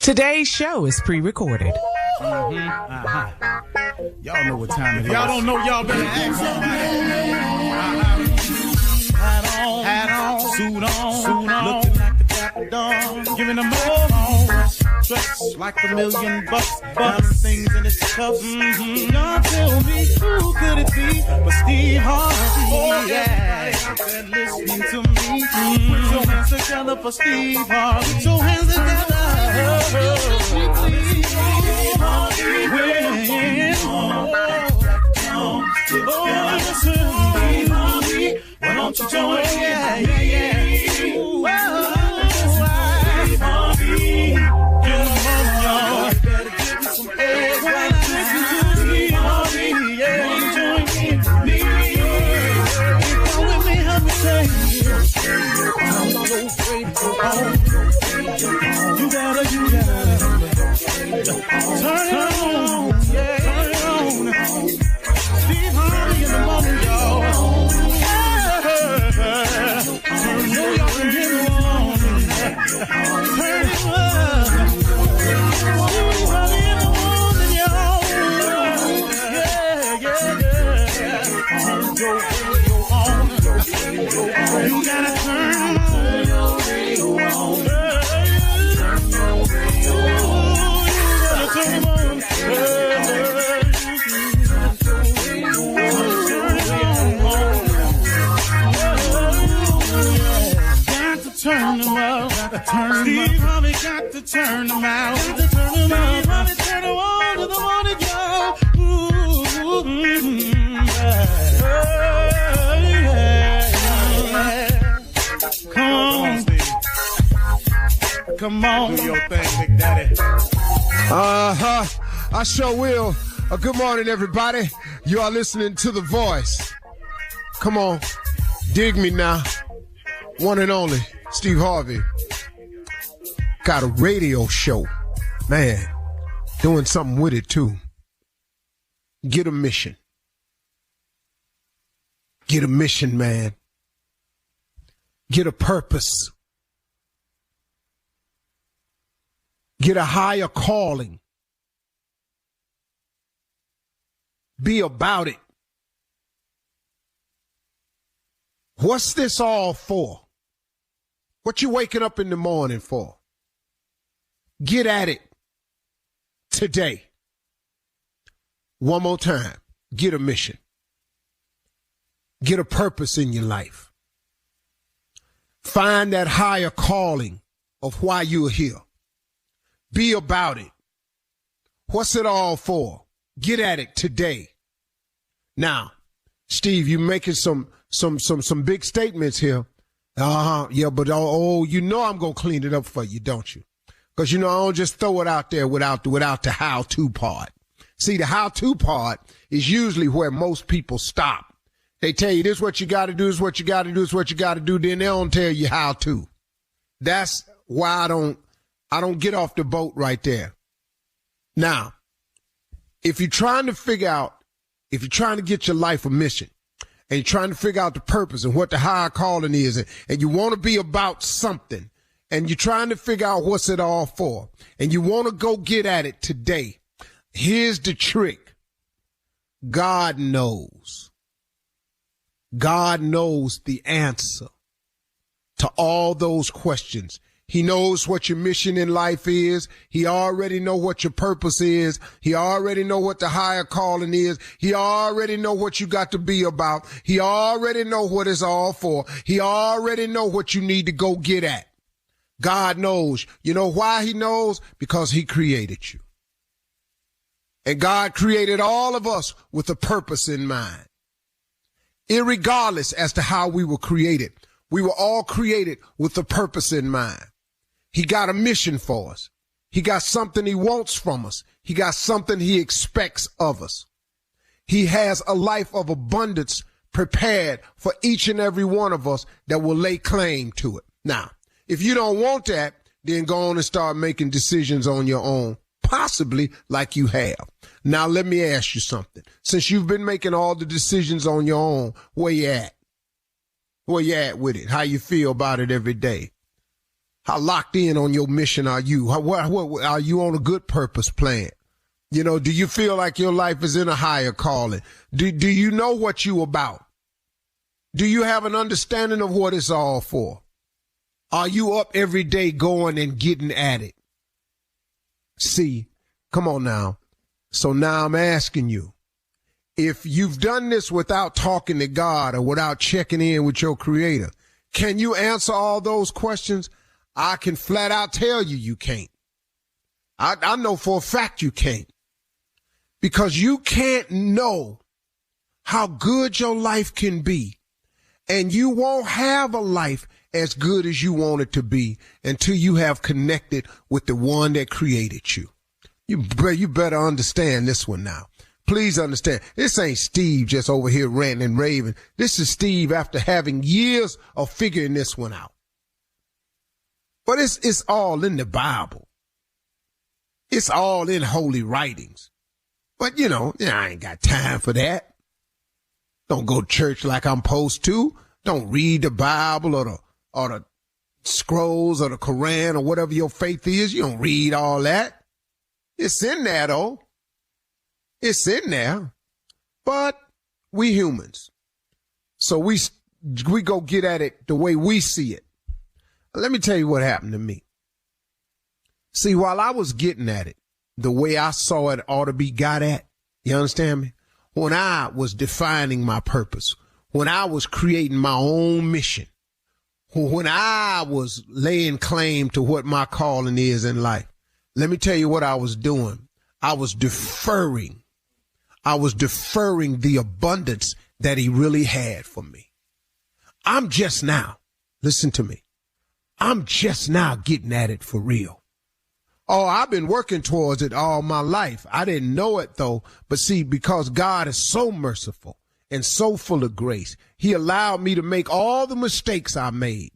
Today's show is pre-recorded. Y'all know what time it is. Y'all don't know, y'all better ask somebody. Hat on, suit on, looking like the Dapper Dawn, giving them all dressed like $1 million bucks, diamond things in its cuffs. Y'all tell me who could it be but Steve Harvey? Oh yeah, and listening to me. Put your hands together for Steve Harvey. Put your hands together. Steve Harvey. Why don't you join? Yeah. Steve Harvey. Get them on, y'all. Better give me some eggs right now. Steve Harvey. Yeah, join me. Come with me, help me say. I'm so afraid to go home. You gotta. Turn it on. Yeah, turn it on. Steve Harvey in the morning, y'all. You gotta turn your radio on. Turn them out. Steve Harvey got to turn them out. Steve Harvey turn them on to the morning, y'all. Come on. Do your thing, Big Daddy. I sure will. Good morning, everybody. You are listening to The Voice. Come on. Dig me now. One and only. Steve Harvey got a radio show, man, doing something with it too. Get a mission. Get a mission, man. Get a purpose. Get a higher calling. Be about it. What's this all for? What you waking up in the morning for? Get at it today. One more time. Get a mission. Get a purpose in your life. Find that higher calling of why you're here. Be about it. What's it all for? Get at it today. Now, Steve, you making some big statements here. Yeah, but you know I'm going to clean it up for you, don't you? Because, you know, I don't just throw it out there without the how-to part. See, the how-to part is usually where most people stop. They tell you this is what you got to do, this is what you got to do, this is what you got to do. Then they don't tell you how to. That's why I don't get off the boat right there. Now, if you're trying to get your life a mission, and you're trying to figure out the purpose and what the higher calling is, and you want to be about something, and you're trying to figure out what's it all for, and you want to go get at it today, here's the trick. God knows. God knows the answer to all those questions. He knows what your mission in life is. He already know what your purpose is. He already know what the higher calling is. He already know what you got to be about. He already know what it's all for. He already know what you need to go get at. God knows. You know why he knows? Because he created you. And God created all of us with a purpose in mind. Irregardless as to how we were created, we were all created with a purpose in mind. He got a mission for us. He got something he wants from us. He got something he expects of us. He has a life of abundance prepared for each and every one of us that will lay claim to it. Now, if you don't want that, then go on and start making decisions on your own, possibly like you have. Now, let me ask you something. Since you've been making all the decisions on your own, where you at? Where you at with it? How you feel about it every day? How locked in on your mission are you? What are you on a good purpose plan? You know, do you feel like your life is in a higher calling? Do you know what you about? Do you have an understanding of what it's all for? Are you up every day going and getting at it? See, come on now. So now I'm asking you, if you've done this without talking to God or without checking in with your creator, can you answer all those questions? I can flat out tell you can't. I know for a fact you can't. Because you can't know how good your life can be. And you won't have a life as good as you want it to be until you have connected with the one that created you. You better understand this one now. Please understand. This ain't Steve just over here ranting and raving. This is Steve after having years of figuring this one out. But it's all in the Bible. It's all in holy writings. But, I ain't got time for that. Don't go to church like I'm supposed to. Don't read the Bible or the scrolls or the Quran or whatever your faith is. You don't read all that. It's in there, though. It's in there. But we humans. So we go get at it the way we see it. Let me tell you what happened to me. See, while I was getting at it, the way I saw it ought to be got at, you understand me? When I was defining my purpose, when I was creating my own mission, when I was laying claim to what my calling is in life, let me tell you what I was doing. I was deferring the abundance that he really had for me. I'm just now, listen to me, I'm just now getting at it for real. Oh, I've been working towards it all my life. I didn't know it, though. But see, because God is so merciful and so full of grace, he allowed me to make all the mistakes I made.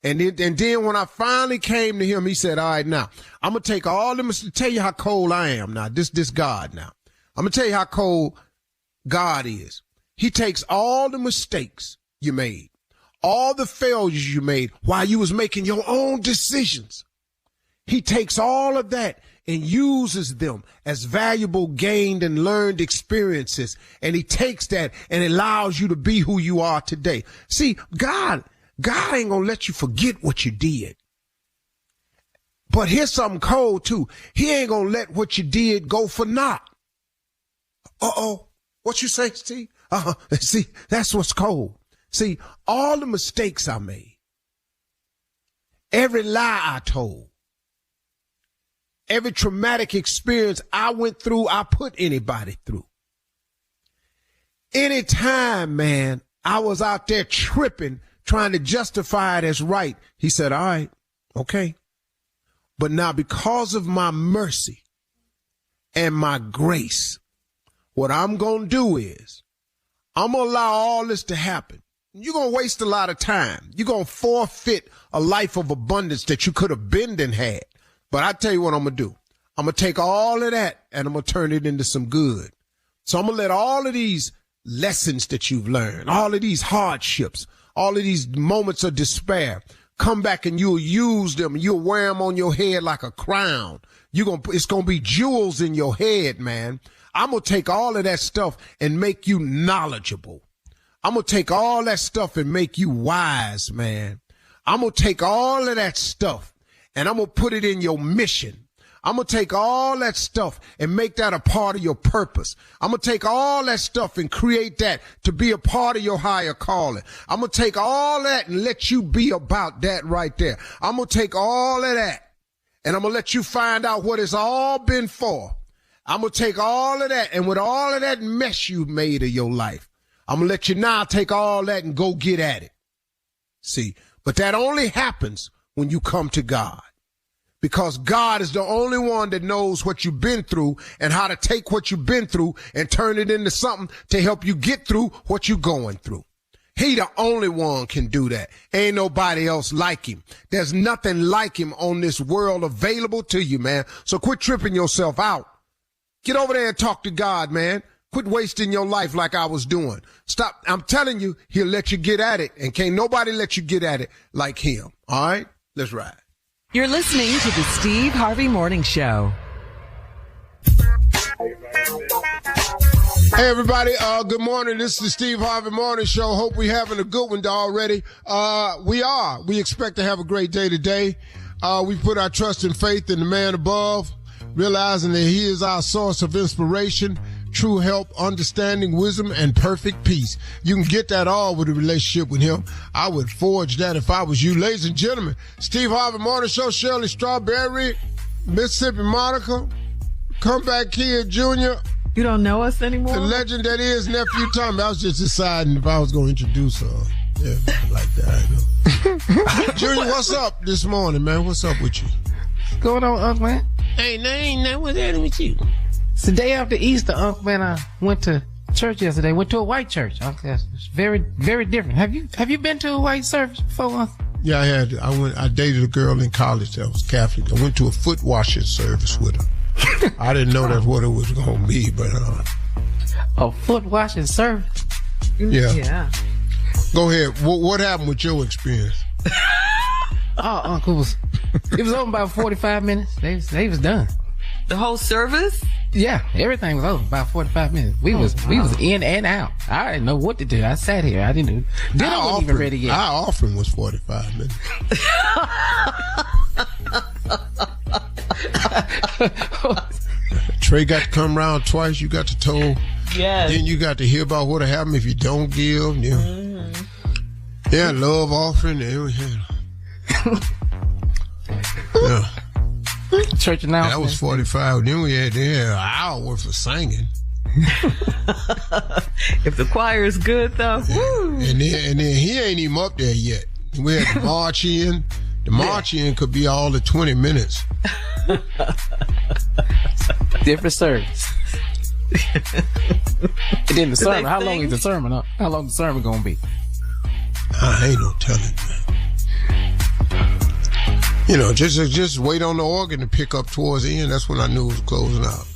And then when I finally came to him, he said, all right, now, I'm going to take all the mistakes. Tell you how cold I am now. This God now. I'm going to tell you how cold God is. He takes all the mistakes you made, all the failures you made while you was making your own decisions. He takes all of that and uses them as valuable gained and learned experiences. And he takes that and allows you to be who you are today. See, God ain't gonna let you forget what you did. But here's something cold too. He ain't gonna let what you did go for naught. Uh-oh. What you say, Steve? See, that's what's cold. See, all the mistakes I made, every lie I told, every traumatic experience I went through, I put anybody through. Anytime, man, I was out there tripping, trying to justify it as right, he said, all right, okay. But now because of my mercy and my grace, what I'm going to do is I'm going to allow all this to happen. You're going to waste a lot of time. You're going to forfeit a life of abundance that you could have been and had. But I tell you what I'm going to do. I'm going to take all of that and I'm going to turn it into some good. So I'm going to let all of these lessons that you've learned, all of these hardships, all of these moments of despair, come back and you'll use them. You'll wear them on your head like a crown. It's going to be jewels in your head, man. I'm going to take all of that stuff and make you knowledgeable. I'm going to take all that stuff and make you wise, man. I'm going to take all of that stuff and I'm going to put it in your mission. I'm going to take all that stuff and make that a part of your purpose. I'm going to take all that stuff and create that to be a part of your higher calling. I'm going to take all that and let you be about that right there. I'm going to take all of that and I'm going to let you find out what it's all been for. I'm going to take all of that, and with all of that mess you made of your life, I'm going to let you now take all that and go get at it. See, but that only happens when you come to God. Because God is the only one that knows what you've been through and how to take what you've been through and turn it into something to help you get through what you're going through. He the only one can do that. Ain't nobody else like him. There's nothing like him on this world available to you, man. So quit tripping yourself out. Get over there and talk to God, man. Quit wasting your life like I was doing. Stop. I'm telling you, he'll let you get at it, and can't nobody let you get at it like him. All right? Let's ride. You're listening to the Steve Harvey Morning Show. Hey, everybody. Good morning. This is the Steve Harvey Morning Show. Hope we're having a good one already. We are. We expect to have a great day today. We put our trust and faith in the man above, realizing that he is our source of inspiration, true help, understanding, wisdom, and perfect peace. You can get that all with a relationship with him. I would forge that if I was you. Ladies and gentlemen, Steve Harvey Morning Show, Shirley Strawberry, Mississippi Monica, Comeback Kid Jr., You don't know us anymore? the legend that is Nephew Tommy. I was just deciding if I was going to introduce her. Yeah, like that. I know. Junior, what's up this morning, man? What's up with you? What's going on, Uncle Man? Ain't nothing. What's happening with you? It's the day after Easter, Uncle Man. I went to church yesterday. Went to a white church, Uncle. It's very, very different. Have you been to a white service before, Uncle? Yeah, I dated a girl in college that was Catholic. I went to a foot washing service with her. I didn't know that's what it was going to be, but a foot washing service? Yeah. Go ahead. What happened with your experience? Oh, Uncle, it was over about 45 minutes. They was done. The whole service? Yeah, everything was over about 45 minutes. We was in and out. I didn't know what to do. I sat here. I didn't. Dinner wasn't even ready yet. Our offering was 45 minutes. Trey got to come around twice. You got to toll. Yes. Then you got to hear about what'll happen if you don't give. Yeah, yeah, love offering. Yeah. Church announcement. That was 45. Then we had an hour worth of singing. If the choir is good, though. Yeah. Woo. And then he ain't even up there yet. We had the march in. The march in could be all of 20 minutes. Different service. And then the sermon. How long is the sermon? How long the sermon gonna be? I ain't no telling, man. You know, just wait on the organ to pick up towards the end. That's when I knew it was closing out.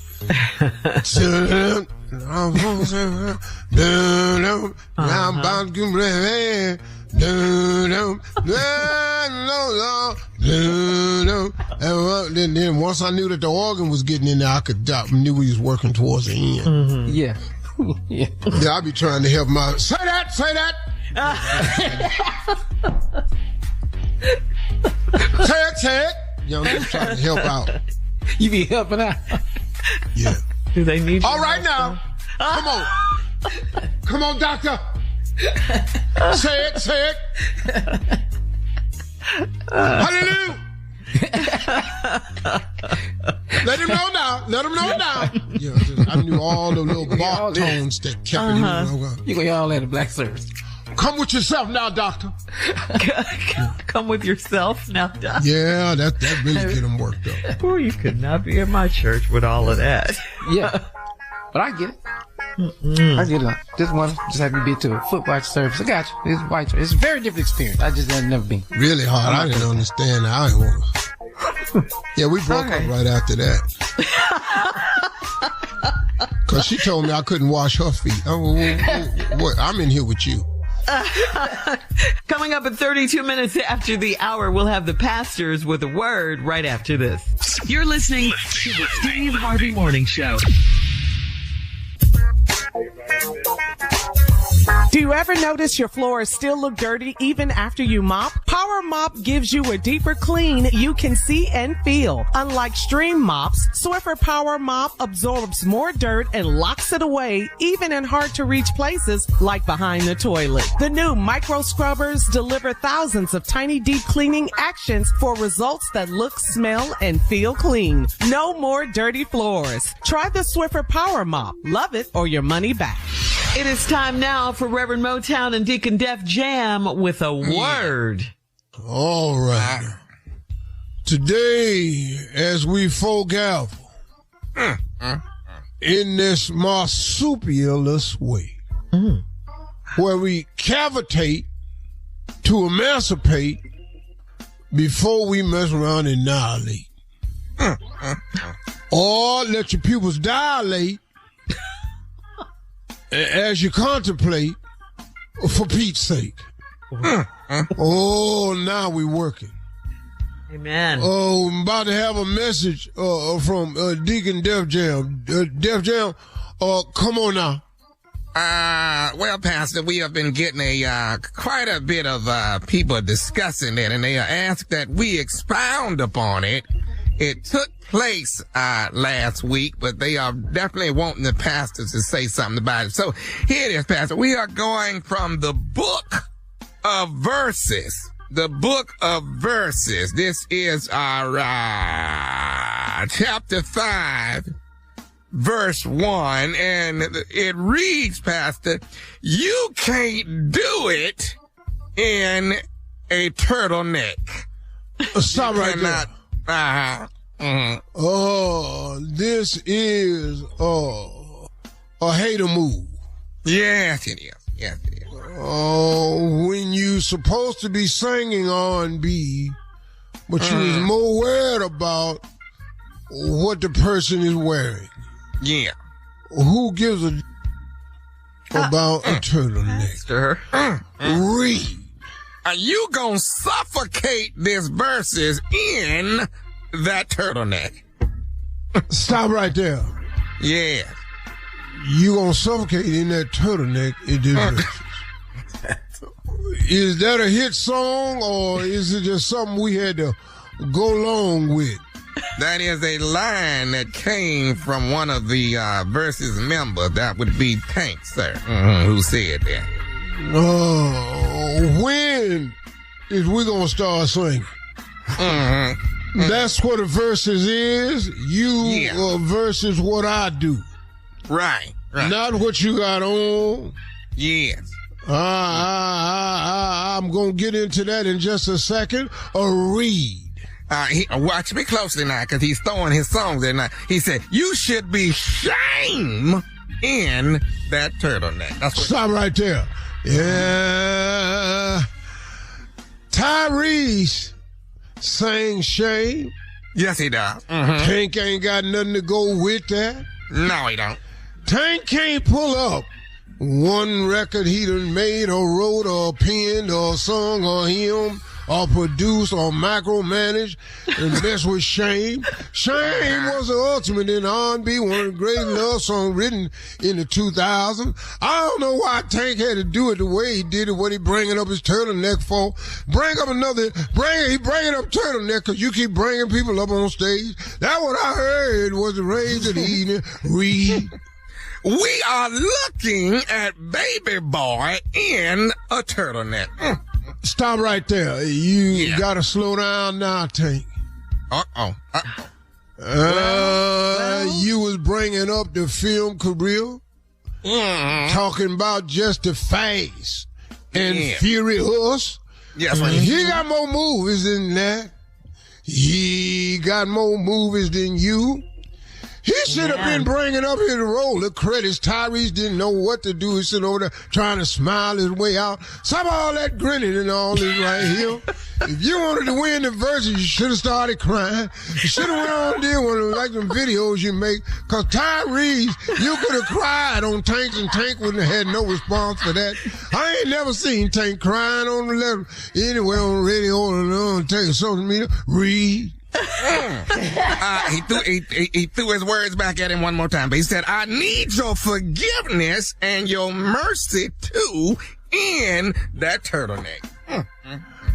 I'm about to then once I knew that the organ was getting in there, I knew he was working towards the end. Mm-hmm. Yeah. Yeah, I be trying to help him out. Say that. Say it. You know, I'm just trying to help out. You be helping out. Yeah. Do they need you? All right now. Come on. Come on, doctor. Say it. Hallelujah. Let him know now. Yeah, I knew all the little bar tones that kept it in. You gonna hear all that in black service. Come with yourself now, doctor. Come with yourself now, doctor. Yeah, that really get him worked up. Ooh, you could not be in my church with all of that. Yeah, but I get it. I get it. Just have you be to a foot watch service. I got you. It's white. It's a very different experience. I just have never been. Really hard. I didn't understand. I didn't want to. Yeah, we broke up right after that. Because she told me I couldn't wash her feet. What? I'm in here with you. Coming up at 32 minutes after the hour, we'll have the pastors with a word right after this. You're listening to the Steve Harvey Morning Show. Do you ever notice your floors still look dirty even after you mop? Power Mop gives you a deeper clean you can see and feel. Unlike stream mops, Swiffer Power Mop absorbs more dirt and locks it away even in hard to reach places like behind the toilet. The new micro scrubbers deliver thousands of tiny deep cleaning actions for results that look, smell, and feel clean. No more dirty floors. Try the Swiffer Power Mop. Love it or your money back. It is time now for Reverend Motown and Deacon Def Jam with a word. All right. Today, as we foregather in this marsupialous way, where we cavitate to emancipate before we mess around and annihilate, or let your pupils dilate as you contemplate, for Pete's sake. Oh, now we working. Amen. Oh, I'm about to have a message from Deacon Def Jam. Def Jam, come on now. Well, Pastor, we have been getting quite a bit of people discussing it, and they asked that we expound upon it. It took place last week, but they are definitely wanting the pastors to say something about it. So here it is, Pastor. We are going from the book of verses. The book of verses. This is our chapter 5, verse 1, and it reads, Pastor, you can't do it in a turtleneck. Stop right there. This is a hater move. Yes, it is. Yes, it is. When you supposed to be singing R&B, but you was more worried about what the person is wearing. Yeah. Who gives a about a turtleneck? Read. Are you gonna suffocate this verses in that turtleneck? Stop right there. Yeah. You gonna suffocate in that turtleneck in this verses. Is that a hit song, or is it just something we had to go along with? That is a line that came from one of the verses members. That would be Tank, sir, who said that. When is we gonna start singing? That's what a verses is. You versus what I do. Right. Not what you got on. Yes. I'm gonna get into that in just a second. Read. Watch me closely now, because he's throwing his songs there now. He said, you should be shame in that turtleneck. That's what. Stop right there. Yeah. Tyrese sang shame. Yes, he does. Tank ain't got nothing to go with that. No, he don't. Tank can't pull up one record he done made or wrote or penned or sung or him or produced or micromanaged and mess with Shame. Shame was the ultimate in R&B, one of the great love songs written in the 2000s. I don't know why Tank had to do it the way he did it, what he bringing up his turtleneck for. He bringing up turtleneck because you keep bringing people up on stage. That's what I heard was the rage of the evening. Read. We are looking at Baby Boy in a turtleneck. Stop right there. You gotta slow down now, Tank. You was bringing up the film career, talking about just the face and Furious. Yes, he got more movies than that. He got more movies than you. He should have been bringing up his role. The credits, Tyrese didn't know what to do. He's sitting over there trying to smile his way out. Some of all that grinning and all this right here. If you wanted to win the verses, you should have started crying. You should have went on there one of like them videos you make. Because Tyrese, you could have cried on Tank, and Tank wouldn't have had no response for that. I ain't never seen Tank crying on the level. Anywhere on radio or on social media. Read. He threw his words back at him one more time, but he said, I need your forgiveness and your mercy too in that turtleneck.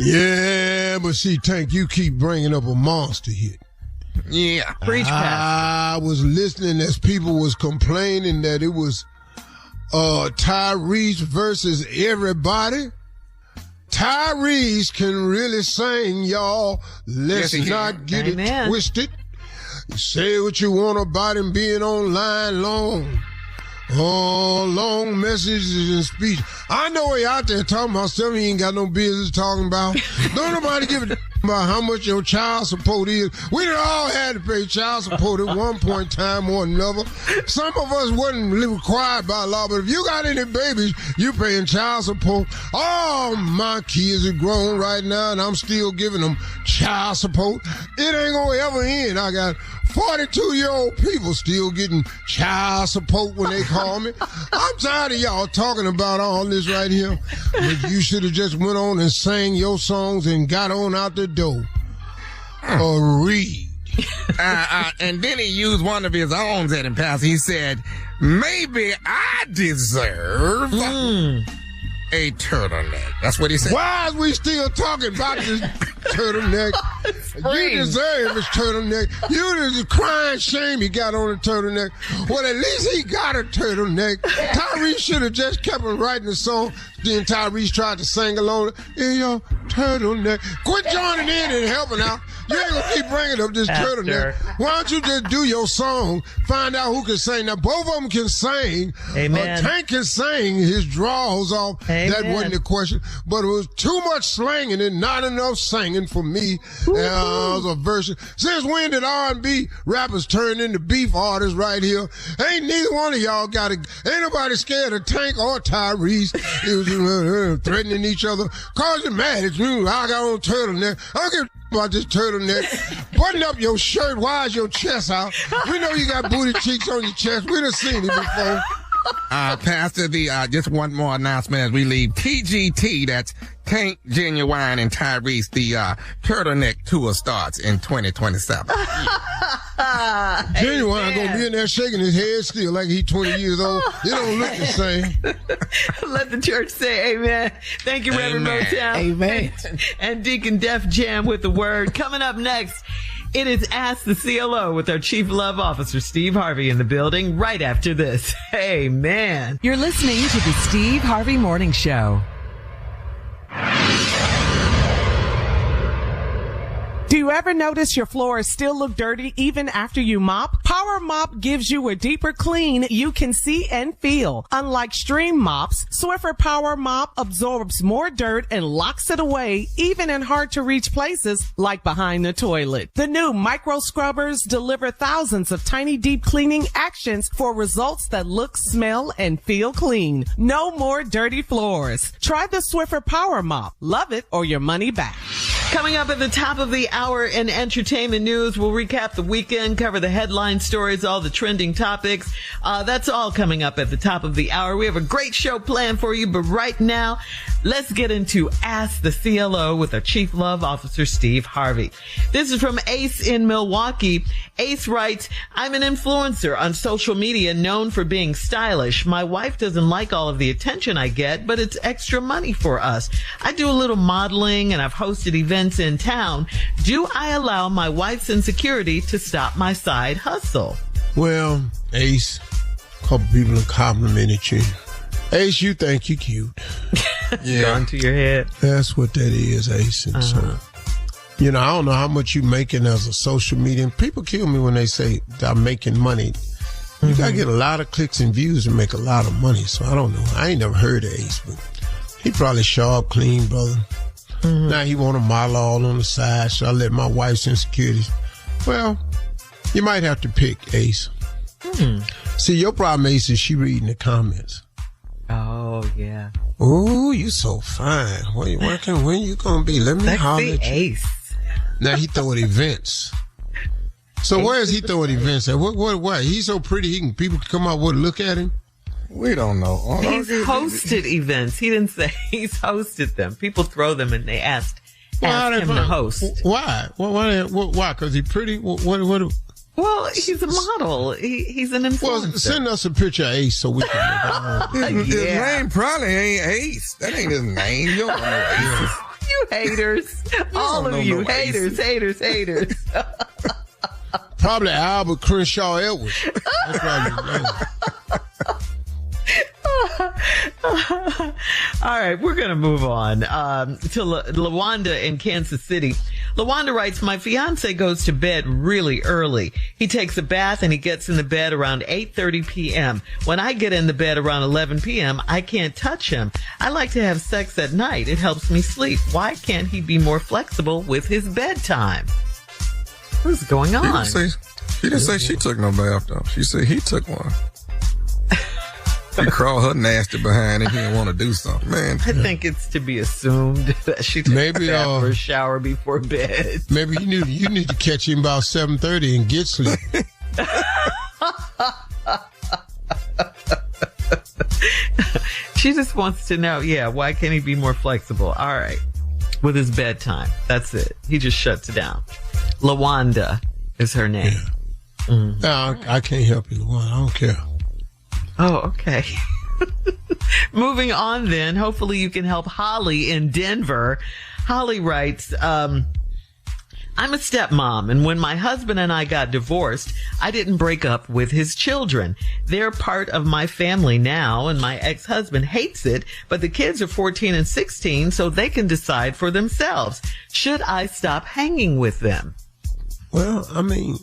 Yeah, but see, Tank, you keep bringing up a monster hit. Yeah. Preach, I was listening as people was complaining that it was Tyrese versus everybody. Tyrese can really sing, y'all. Let's not get it twisted. Say what you want about him being online long. Long messages and speech. I know he out there talking about stuff he ain't got no business talking about. Don't nobody give a about how much your child support is. We done all had to pay child support at one point in time or another. Some of us wasn't required by law, but if you got any babies, you paying child support. All my kids are grown right now, and I'm still giving them child support. It ain't gonna ever end. I got 42-year-old people still getting child support when they call me. I'm tired of y'all talking about all this right here. But you should have just went on and sang your songs and got on out the door. or read. And then he used one of his own at him, Pastor. He said, maybe I deserve a turtleneck. That's what he said. Why is we still talking about this turtleneck? You deserve his turtleneck. You the crying shame he got on a turtleneck. Well, at least he got a turtleneck. Tyrese should have just kept on writing the song. Then Tyrese tried to sing along. In your turtleneck. Quit joining in and helping out. You ain't gonna keep bringing up this turtleneck. Why don't you just do your song? Find out who can sing. Now, both of them can sing. Amen. Tank can sing his draws off. Amen. That wasn't the question. But it was too much slanging and not enough singing for me. As a version. Since when did R&B rappers turn into beef artists right here? Ain't neither one of y'all got it. Ain't nobody scared of Tank or Tyrese. It was threatening each other. Causing mad. It's you. I got on a turtleneck. I don't give a about this turtleneck. Button up your shirt. Why is your chest out? We know you got booty cheeks on your chest. We done seen it before. Pastor, just one more announcement as we leave. TGT, that's Tank, Genuine, and Tyrese, the turtleneck tour starts in 2027. Genuine gonna be in there shaking his head still like he 20 years old. It don't look the same. Let the church say amen. Thank you, Reverend Motown. Amen. And Deacon Def Jam with the word. Coming up next, it is Ask the CLO with our Chief Love Officer, Steve Harvey, in the building right after this. Amen. You're listening to the Steve Harvey Morning Show. Do you ever notice your floors still look dirty even after you mop? Power Mop gives you a deeper clean you can see and feel. Unlike stream mops, Swiffer Power Mop absorbs more dirt and locks it away, even in hard-to-reach places like behind the toilet. The new micro scrubbers deliver thousands of tiny deep cleaning actions for results that look, smell, and feel clean. No more dirty floors. Try the Swiffer Power Mop. Love it or your money back. Coming up at the top of the hour in entertainment news, we'll recap the weekend, cover the headline stories, all the trending topics. That's all coming up at the top of the hour. We have a great show planned for you, but right now, let's get into Ask the CLO with our Chief Love Officer, Steve Harvey. This is from Ace in Milwaukee. Ace writes, I'm an influencer on social media known for being stylish. My wife doesn't like all of the attention I get, but it's extra money for us. I do a little modeling and I've hosted events in town. Do I allow my wife's insecurity to stop my side hustle? Well, Ace, a couple people have complimented you. Ace, you think you cute. Yeah. Gone to your head. That's what that is, Ace. And so, you know, I don't know how much you making as a social media. People kill me when they say I'm making money. You gotta get a lot of clicks and views to make a lot of money. So I don't know. I ain't never heard of Ace, but he probably sharp, clean, brother. Now he want a model all on the side. Should I let my wife's insecurities? Well, you might have to pick, Ace. See, your problem, Ace, is she reading the comments. Oh, yeah. Oh, you so fine. Where you working? When you gonna be? Let me holler at you. Ace. Now he throw at events. So where is he throwing events at? What? He's so pretty. People can come out and look at him. We don't know. He's hosted events. He didn't say he's hosted them. People throw them and they ask him to host. Why? Why? Because he's pretty? What? Well, he's a model. He's an influencer. Well, send us a picture of Ace so we can. His name probably ain't Ace. That ain't his name. You don't know Ace. You haters. All of you. Haters. Probably Albert Crenshaw Edwards. That's probably his name. All right, we're going to move on to LaWanda in Kansas City. LaWanda writes, my fiance goes to bed really early. He takes a bath and he gets in the bed around 8:30 p.m. When I get in the bed around 11 p.m., I can't touch him. I like to have sex at night. It helps me sleep. Why can't he be more flexible with his bedtime? What's going on? She didn't say she took no bath, though. She said he took one. He crawled her nasty behind and he didn't want to do something, man. I think it's to be assumed that she took a bath or a shower before bed. Maybe you need to catch him about 7:30 and get sleep. She just wants to know, why can't he be more flexible? All right. With his bedtime. That's it. He just shuts it down. LaWanda is her name. Yeah. No, I can't help you, LaWanda. I don't care. Oh, okay. Moving on then. Hopefully you can help Holly in Denver. Holly writes, I'm a stepmom, and when my husband and I got divorced, I didn't break up with his children. They're part of my family now, and my ex-husband hates it, but the kids are 14 and 16, so they can decide for themselves. Should I stop hanging with them? Well, I mean,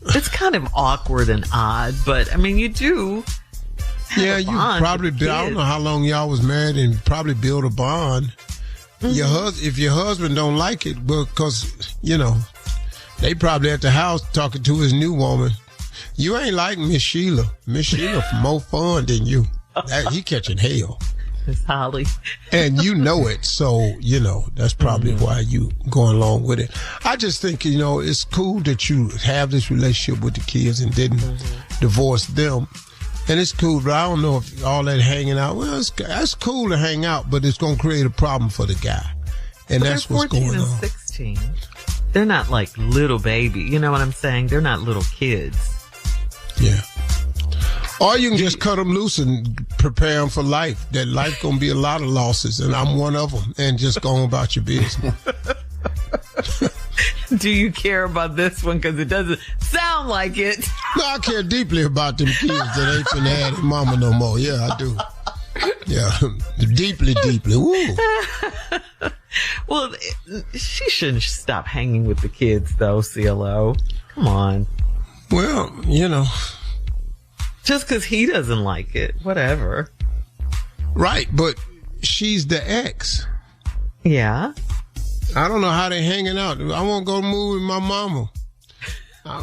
it's kind of awkward and odd, but I mean, you do. Yeah, you probably, I don't know how long y'all was married, and probably build a bond. If your husband don't like it, because, you know, they probably at the house talking to his new woman. You ain't like Miss Sheila. Miss Sheila more fun than you. He catching hell. It's Holly. And you know it. So, you know, that's probably why you going along with it. I just think, you know, it's cool that you have this relationship with the kids and didn't divorce them. And it's cool, but I don't know if all that hanging out, well, that's cool to hang out, but it's going to create a problem for the guy. And but that's what's going on. 14 and 16. They're not like little baby. You know what I'm saying? They're not little kids. Yeah. Or you can just cut them loose and prepare them for life. That life going to be a lot of losses, and I'm one of them, and just go on about your business. Do you care about this one? Because it doesn't sound like it. No, I care deeply about them kids that ain't finna have their mama no more. Yeah, I do. Yeah, deeply. Woo. Well, she shouldn't stop hanging with the kids, though, CLO. Come on. Well, you know. Just because he doesn't like it. Whatever. Right, but she's the ex. Yeah. I don't know how they hanging out. I want to go move with my mama.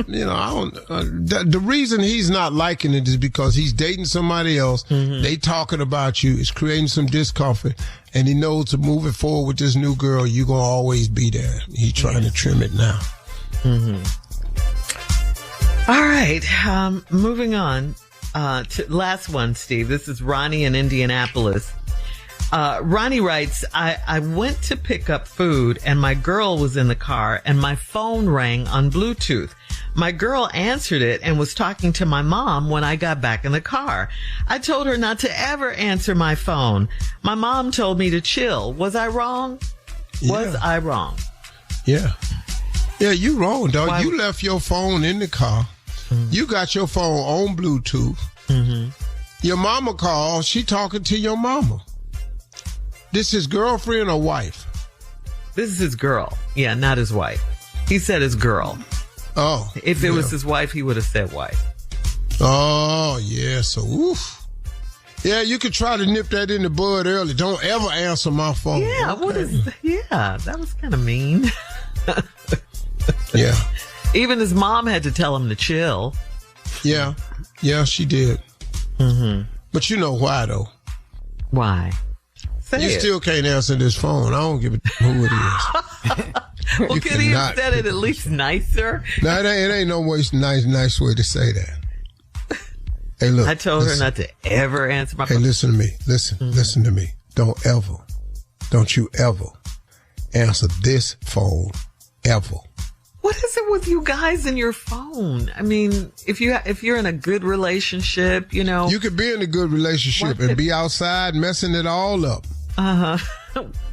You know, I don't. The reason he's not liking it is because he's dating somebody else. They talking about you. It's creating some discomfort, and he knows to move it forward with this new girl, you're gonna always be there. He's trying to trim it now. All right, moving on to last one, Steve. This is Ronnie in Indianapolis. Ronnie writes, I went to pick up food and my girl was in the car and my phone rang on Bluetooth. My girl answered it and was talking to my mom when I got back in the car. I told her not to ever answer my phone. My mom told me to chill. Was I wrong? Yeah. Was I wrong? Yeah. Yeah, you wrong, dog. Why? You left your phone in the car. You got your phone on Bluetooth. Your mama called. She talking to your mama. This his girlfriend or wife? This is his girl. Yeah, not his wife. He said his girl. Oh. If it was his wife, he would have said wife. Oh, yeah. So, oof. Yeah, you could try to nip that in the bud early. Don't ever answer my phone. Yeah, okay. That was kind of mean. Yeah. Even his mom had to tell him to chill. Yeah. Yeah, she did. But you know why, though? Why? You still can't answer this phone. I don't give a who it is. Well, could he have said it at least nicer? No, it ain't no nice way to say that. Hey, look. I told her not to ever answer my phone. Hey, listen to me. Listen to me. Don't you ever answer this phone ever. What is it with you guys and your phone? I mean, if you're in a good relationship, you know. You could be in a good relationship and be outside messing it all up.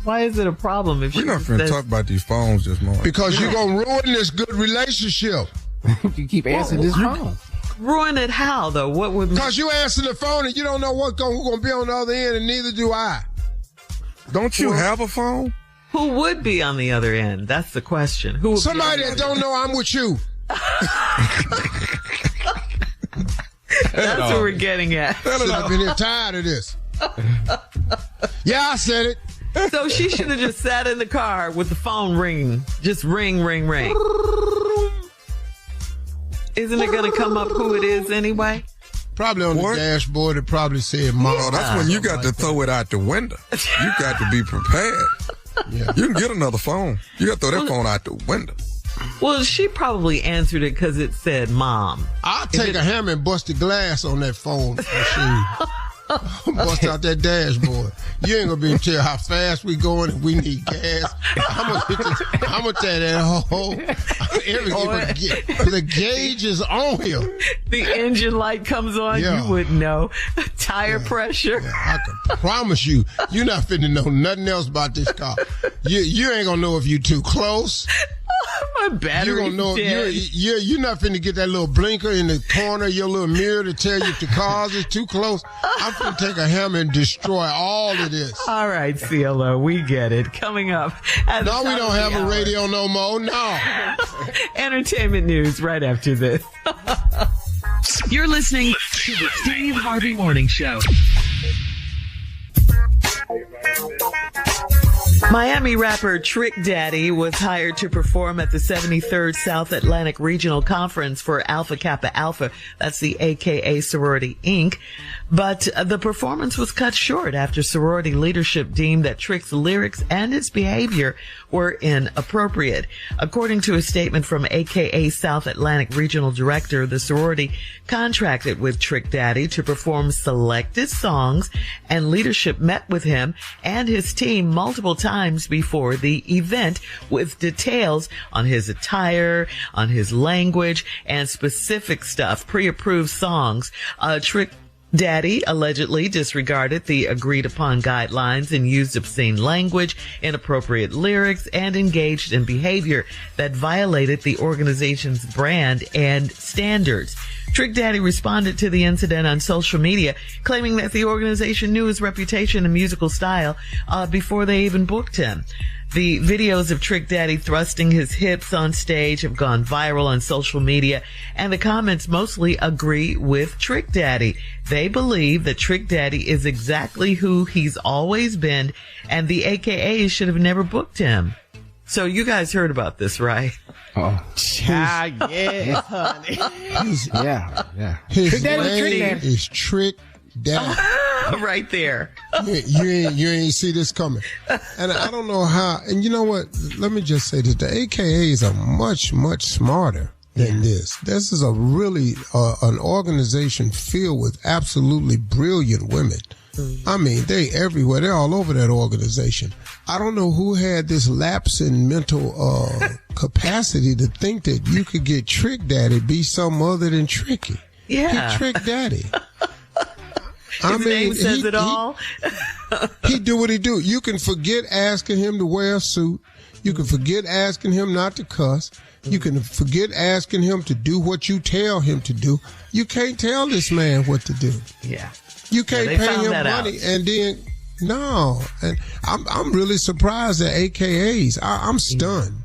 Why is it a problem if we're not going to talk about these phones this morning? Because you're going to ruin this good relationship. You keep answering this phone. Ruin it how, though? What would? Because you answer the phone and you don't know who's going to be on the other end, and neither do I. Don't you have a phone? Who would be on the other end? That's the question. Who? Somebody that don't know I'm with you. That's what we're getting at. I've been here tired of this. Yeah, I said it. So she should have just sat in the car with the phone ringing. Just ring, ring, ring. Isn't it going to come up who it is anyway? Probably on the dashboard, it probably said Mom. Oh, that's when you got to throw it out the window. You got to be prepared. Yeah. You can get another phone. You got to throw that phone out the window. Well, she probably answered it because it said Mom. I'll take a hammer and bust the glass on that phone machine. Bust out that dashboard. You ain't gonna be able to tell how fast we going if we need gas. I'm gonna tell that whole the gauge is on here. The engine light comes on, Yeah. you wouldn't know. Tire pressure. Yeah, I can promise you, you're not finna know nothing else about this car. You ain't gonna know if you too close. My battery. You gonna know you're not finna get that little blinker in the corner of your little mirror to tell you if the cars is too close. I'm finna take a hammer and destroy all of this. All right, CeeLo, we get it. Coming up. No, we don't have a radio no more. No. Entertainment news right after this. You're listening to the Steve Harvey Morning Show. Miami rapper Trick Daddy was hired to perform at the 73rd South Atlantic Regional Conference for Alpha Kappa Alpha. That's the AKA Sorority Inc. But the performance was cut short after sorority leadership deemed that Trick's lyrics and his behavior were inappropriate. According to a statement from AKA South Atlantic Regional Director, the sorority contracted with Trick Daddy to perform selected songs, and leadership met with him and his team multiple times before the event with details on his attire, on his language, and specific stuff, pre-approved songs. Trick Daddy allegedly disregarded the agreed upon guidelines and used obscene language, inappropriate lyrics, and engaged in behavior that violated the organization's brand and standards. Trick Daddy responded to the incident on social media, claiming that the organization knew his reputation and musical style before they even booked him. The videos of Trick Daddy thrusting his hips on stage have gone viral on social media, and the comments mostly agree with Trick Daddy. They believe that Trick Daddy is exactly who he's always been, and the AKAs should have never booked him. So you guys heard about this, right? Oh. Yes, honey. Yeah. His Trick Daddy, name is Trick Daddy. Right there. You ain't see this coming. And I don't know how, and you know what? Let me just say this. The AKAs are much, much smarter than this. This is a really, an organization filled with absolutely brilliant women. I mean, they everywhere. They're all over that organization. I don't know who had this lapse in mental capacity to think that you could get Trick Daddy be some other than Tricky. Yeah. He Trick Daddy. His name says it all. He do what he do. You can forget asking him to wear a suit. You can forget asking him not to cuss. You can forget asking him to do what you tell him to do. You can't tell this man what to do. Yeah. You can't pay him money out. and then no. And I'm really surprised at AKAs. I'm stunned.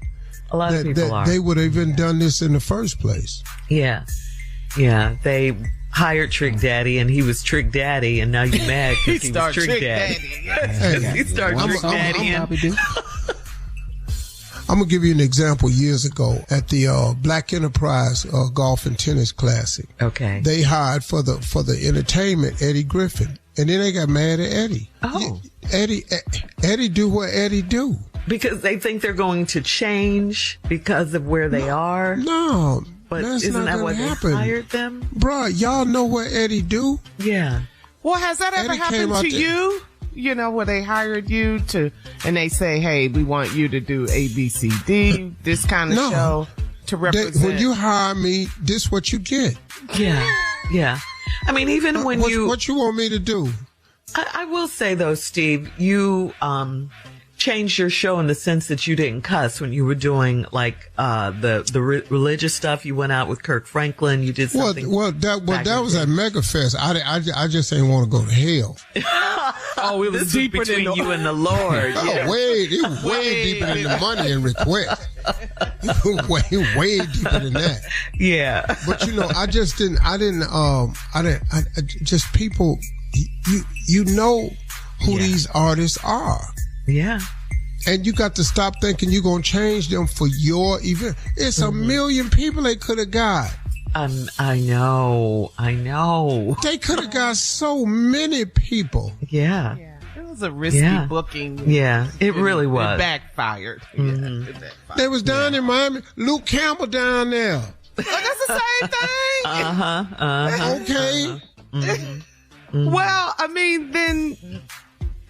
A lot of people are. They would have even done this in the first place. Yeah. Yeah. They hired Trick Daddy, and he was Trick Daddy, and now you're mad because he was Trick Daddy. He started Trick Daddy. I'm going to give you an example years ago at the Black Enterprise Golf and Tennis Classic. Okay. They hired for the entertainment Eddie Griffin, and then they got mad at Eddie. Oh. Eddie do what Eddie do. Because they think they're going to change because of where they are. No. But that's isn't not that gonna why happen. they hired them? Bruh, y'all know what Eddie do? Yeah. Well, has that ever Eddie came happened out to there- you? You know, where they hired you to, and they say, hey, we want you to do A, B, C, D, this kind of No. show to represent. When you hire me, this what you get. Yeah. Yeah. I mean, even when what you want me to do? I will say though, Steve, you changed your show in the sense that you didn't cuss when you were doing like the religious stuff. You went out with Kirk Franklin. You did something. That was at MegaFest. I just ain't want to go to hell. Oh, it was This deeper was between than you and the Lord. Yeah. It was way deeper than the money and request. way deeper than that. Yeah. But you know, I just people, you know who these artists are. Yeah. And you got to stop thinking you're going to change them for your event. It's a million people they could have got. I know. They could have got so many people. Yeah. It was a risky booking. Yeah, it really was. It backfired. Mm-hmm. Yeah, it backfired. They was down in Miami. Luke Campbell down there. Oh, that's the same thing. Okay. Well, I mean, then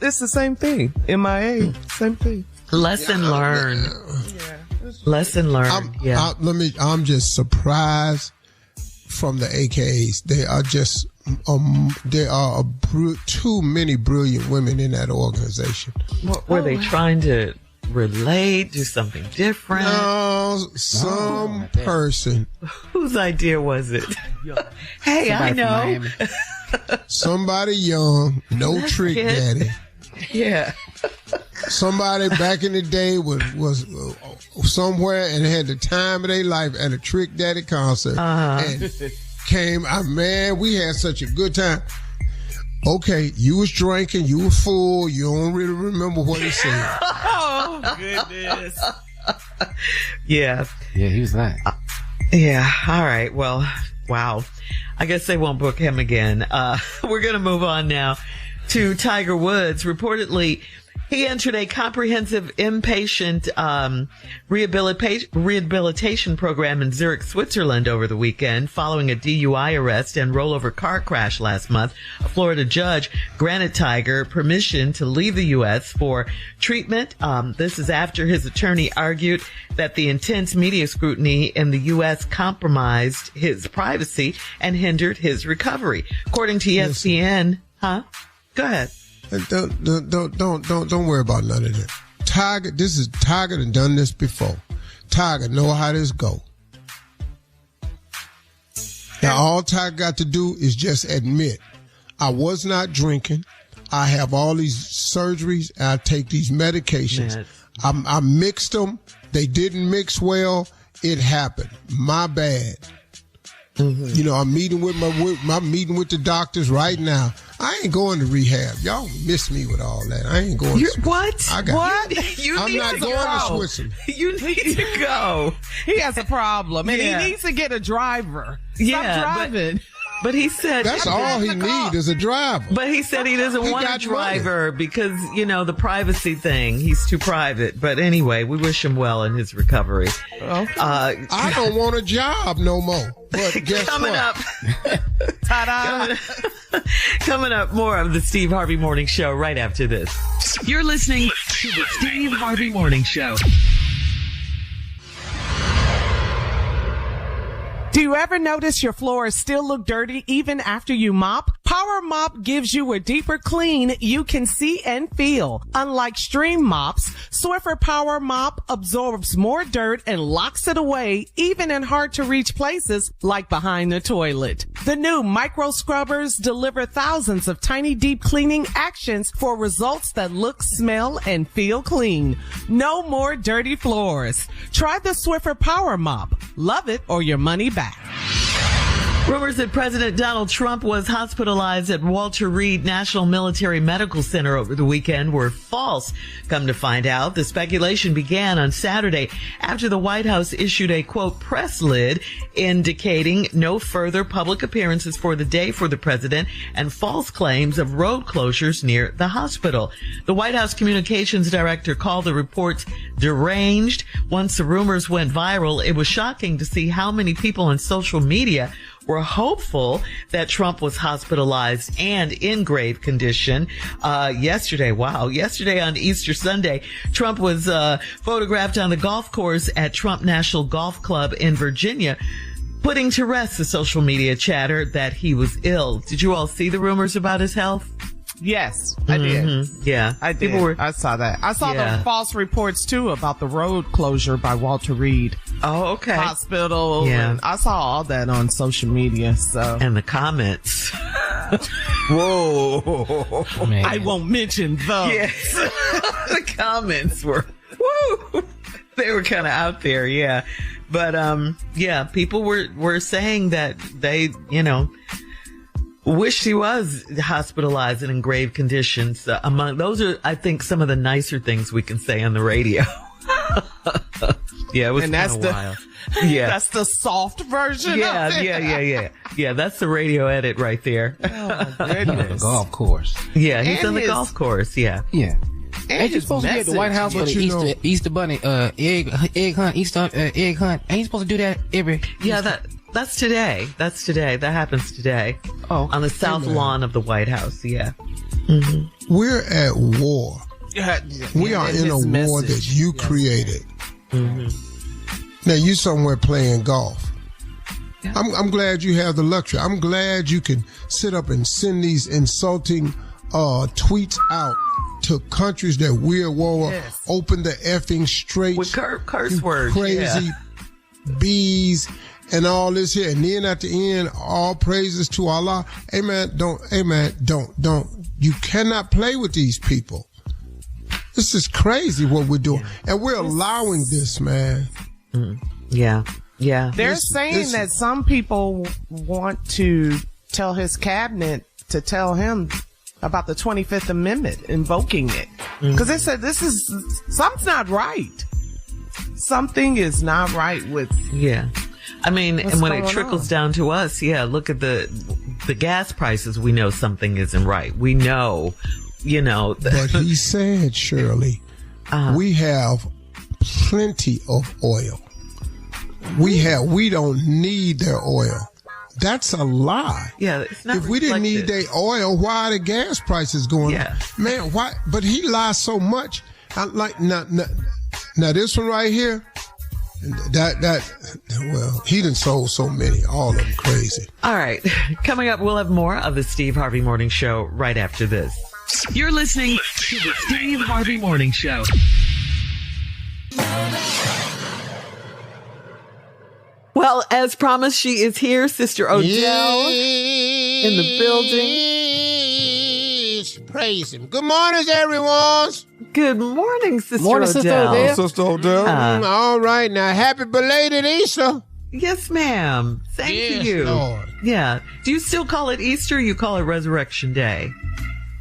It's the same thing. MIA, same thing. Lesson learned. Lesson learned. I'm just surprised from the AKAs. They are just, too many brilliant women in that organization. What, were they trying to relate, do something different? No, some person. Whose idea was it? Hey, I know. Somebody young, no trick daddy. Yeah. Somebody back in the day was somewhere and had the time of their life at a Trick Daddy concert and came. Man, we had such a good time. Okay, you was drinking, you were full, you don't really remember what he said. Oh goodness. Yeah. Yeah, he was nice. Yeah. All right. Well, wow. I guess they won't book him again. We're going to move on now to Tiger Woods. Reportedly, he entered a comprehensive inpatient rehabilitation program in Zurich, Switzerland over the weekend following a DUI arrest and rollover car crash last month. A Florida judge granted Tiger permission to leave the U.S. for treatment. This is after his attorney argued that the intense media scrutiny in the U.S. compromised his privacy and hindered his recovery. According to ESPN, Go ahead. Don't worry about none of that. Tiger done this before. Tiger know how this go. Now all Tiger got to do is just admit, I was not drinking. I have all these surgeries. I take these medications. Yes. I mixed them. They didn't mix well. It happened. My bad. Mm-hmm. You know, I'm meeting with the doctors right now. I ain't going to rehab. Y'all miss me with all that. I ain't going. What? I got what? I'm not going to Switzerland. You need to go. He has a problem, and he needs to get a driver. Stop driving. But he said that's all he needs is a driver. But he said he doesn't want a driver because, you know, the privacy thing. He's too private. But anyway, we wish him well in his recovery. I don't want a job no more. But guess coming what? up, ta-da! Coming up, more of the Steve Harvey Morning Show right after this. You're listening to the Steve Harvey Morning Show. Do you ever notice your floors still look dirty even after you mop? Power Mop gives you a deeper clean you can see and feel. Unlike stream mops, Swiffer Power Mop absorbs more dirt and locks it away, even in hard-to-reach places like behind the toilet. The new micro scrubbers deliver thousands of tiny deep cleaning actions for results that look, smell, and feel clean. No more dirty floors. Try the Swiffer Power Mop. Love it or your money back. Rumors that President Donald Trump was hospitalized at Walter Reed National Military Medical Center over the weekend were false. Come to find out, the speculation began on Saturday after the White House issued a, quote, press lid indicating no further public appearances for the day for the president and false claims of road closures near the hospital. The White House communications director called the reports deranged. Once the rumors went viral, it was shocking to see how many people on social media were hopeful that Trump was hospitalized and in grave condition. Yesterday on Easter Sunday, Trump was photographed on the golf course at Trump National Golf Club in Virginia, putting to rest the social media chatter that he was ill. Did you all see the rumors about his health? Yes, I did. Yeah. I did. I saw that. I saw the false reports, too, about the road closure by Walter Reed. Oh, okay. Hospital. Yeah. And I saw all that on social media. So. And the comments. Whoa. Man. I won't mention those. Yes. The comments were, woo. They were kind of out there, yeah. But, people were saying that they, wished he was hospitalized and in grave conditions. Those are, I think, some of the nicer things we can say on the radio. Yeah, it was kind of wild. Yeah, that's the soft version. Yeah. That's the radio edit right there. Oh, goodness. Golf course. Yeah, he's on the golf course. Yeah. Ain't you supposed to be at the White House for the Easter Bunny egg hunt? Egg hunt. Ain't you supposed to do that every? Yeah, That's today. That happens today. Oh, on the south lawn of the White House. Yeah. Mm-hmm. We're at war. We are in a war that you created. Mm-hmm. Now you somewhere playing golf. Yeah. I'm glad you have the luxury. I'm glad you can sit up and send these insulting tweets out to countries that we're at war. Yes. Open the effing straits with curse words, crazy bees and all this here. And then at the end, all praises to Allah. Amen. Don't. You cannot play with these people. This is crazy what we're doing. And we're allowing this, man. Yeah. They're saying that some people want to tell his cabinet to tell him about the 25th Amendment, invoking it. Because they said something's not right. Something is not right with... Yeah. I mean, and when it trickles down to us, look at the gas prices. We know something isn't right. We know, But he said, Shirley, we have plenty of oil. We don't need their oil. That's a lie. Yeah, it's not. If we didn't need their oil, why are the gas prices going up? Man, why? But he lies so much. Now this one right here, well, he done sold so many, all of them crazy. All right. Coming up, we'll have more of the Steve Harvey Morning Show right after this. You're listening to the Steve Harvey Morning Show. Well, as promised, she is here, Sister Odell, in the building. Yes, praise him. Good morning, everyone. Good morning, Sister Odell. Sister Odell. All right, now, happy belated Easter. Yes, ma'am. Thank you. Lord. Yeah. Do you still call it Easter or you call it Resurrection Day?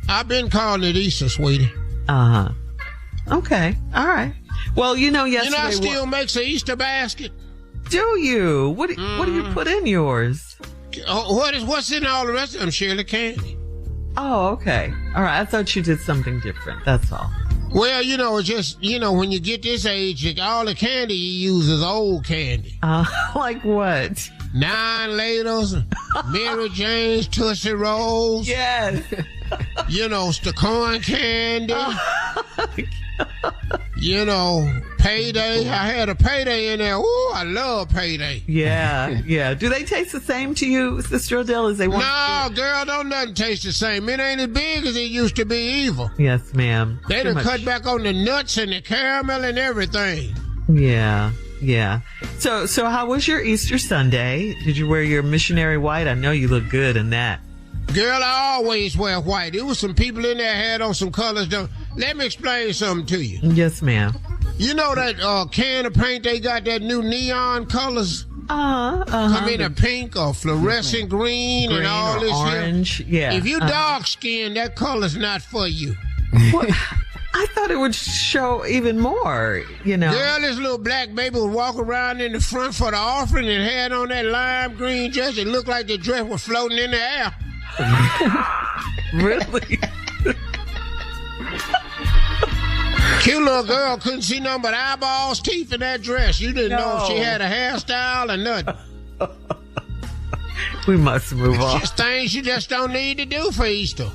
I've been calling it Easter, sweetie. Uh-huh. Okay. All right. Well, yesterday... I still makes an Easter basket. Do you? What do you put in yours? What's in all the rest of them, Shirley? Candy. Oh, okay. All right. I thought you did something different. That's all. Well, it's just, when you get this age, all the candy you use is old candy. Like what? 9 Laters, Mary Jane's Tootsie Rolls. Yes. The corn candy. Payday. I had a Payday in there. Ooh, I love Payday. Yeah. Do they taste the same to you, Sister Odell, as they want? No, girl, don't nothing taste the same. It ain't as big as it used to be either. Yes, ma'am. They done cut back on the nuts and the caramel and everything. Yeah. So how was your Easter Sunday? Did you wear your missionary white? I know you look good in that. Girl, I always wear white. There was some people in there had on some colors. Let me explain something to you. Yes, ma'am. You know that can of paint, they got that new neon colors? Come in a pink or fluorescent green and all this orange. Yeah. If you dark skinned, that color's not for you. What? I thought it would show even more, Girl, this little black baby would walk around in the front for the offering and had on that lime green dress. It looked like the dress was floating in the air. Really? Cute little girl, couldn't see nothing but eyeballs, teeth in that dress. You didn't know if she had a hairstyle or nothing. We must move on. Just things you just don't need to do for Easter.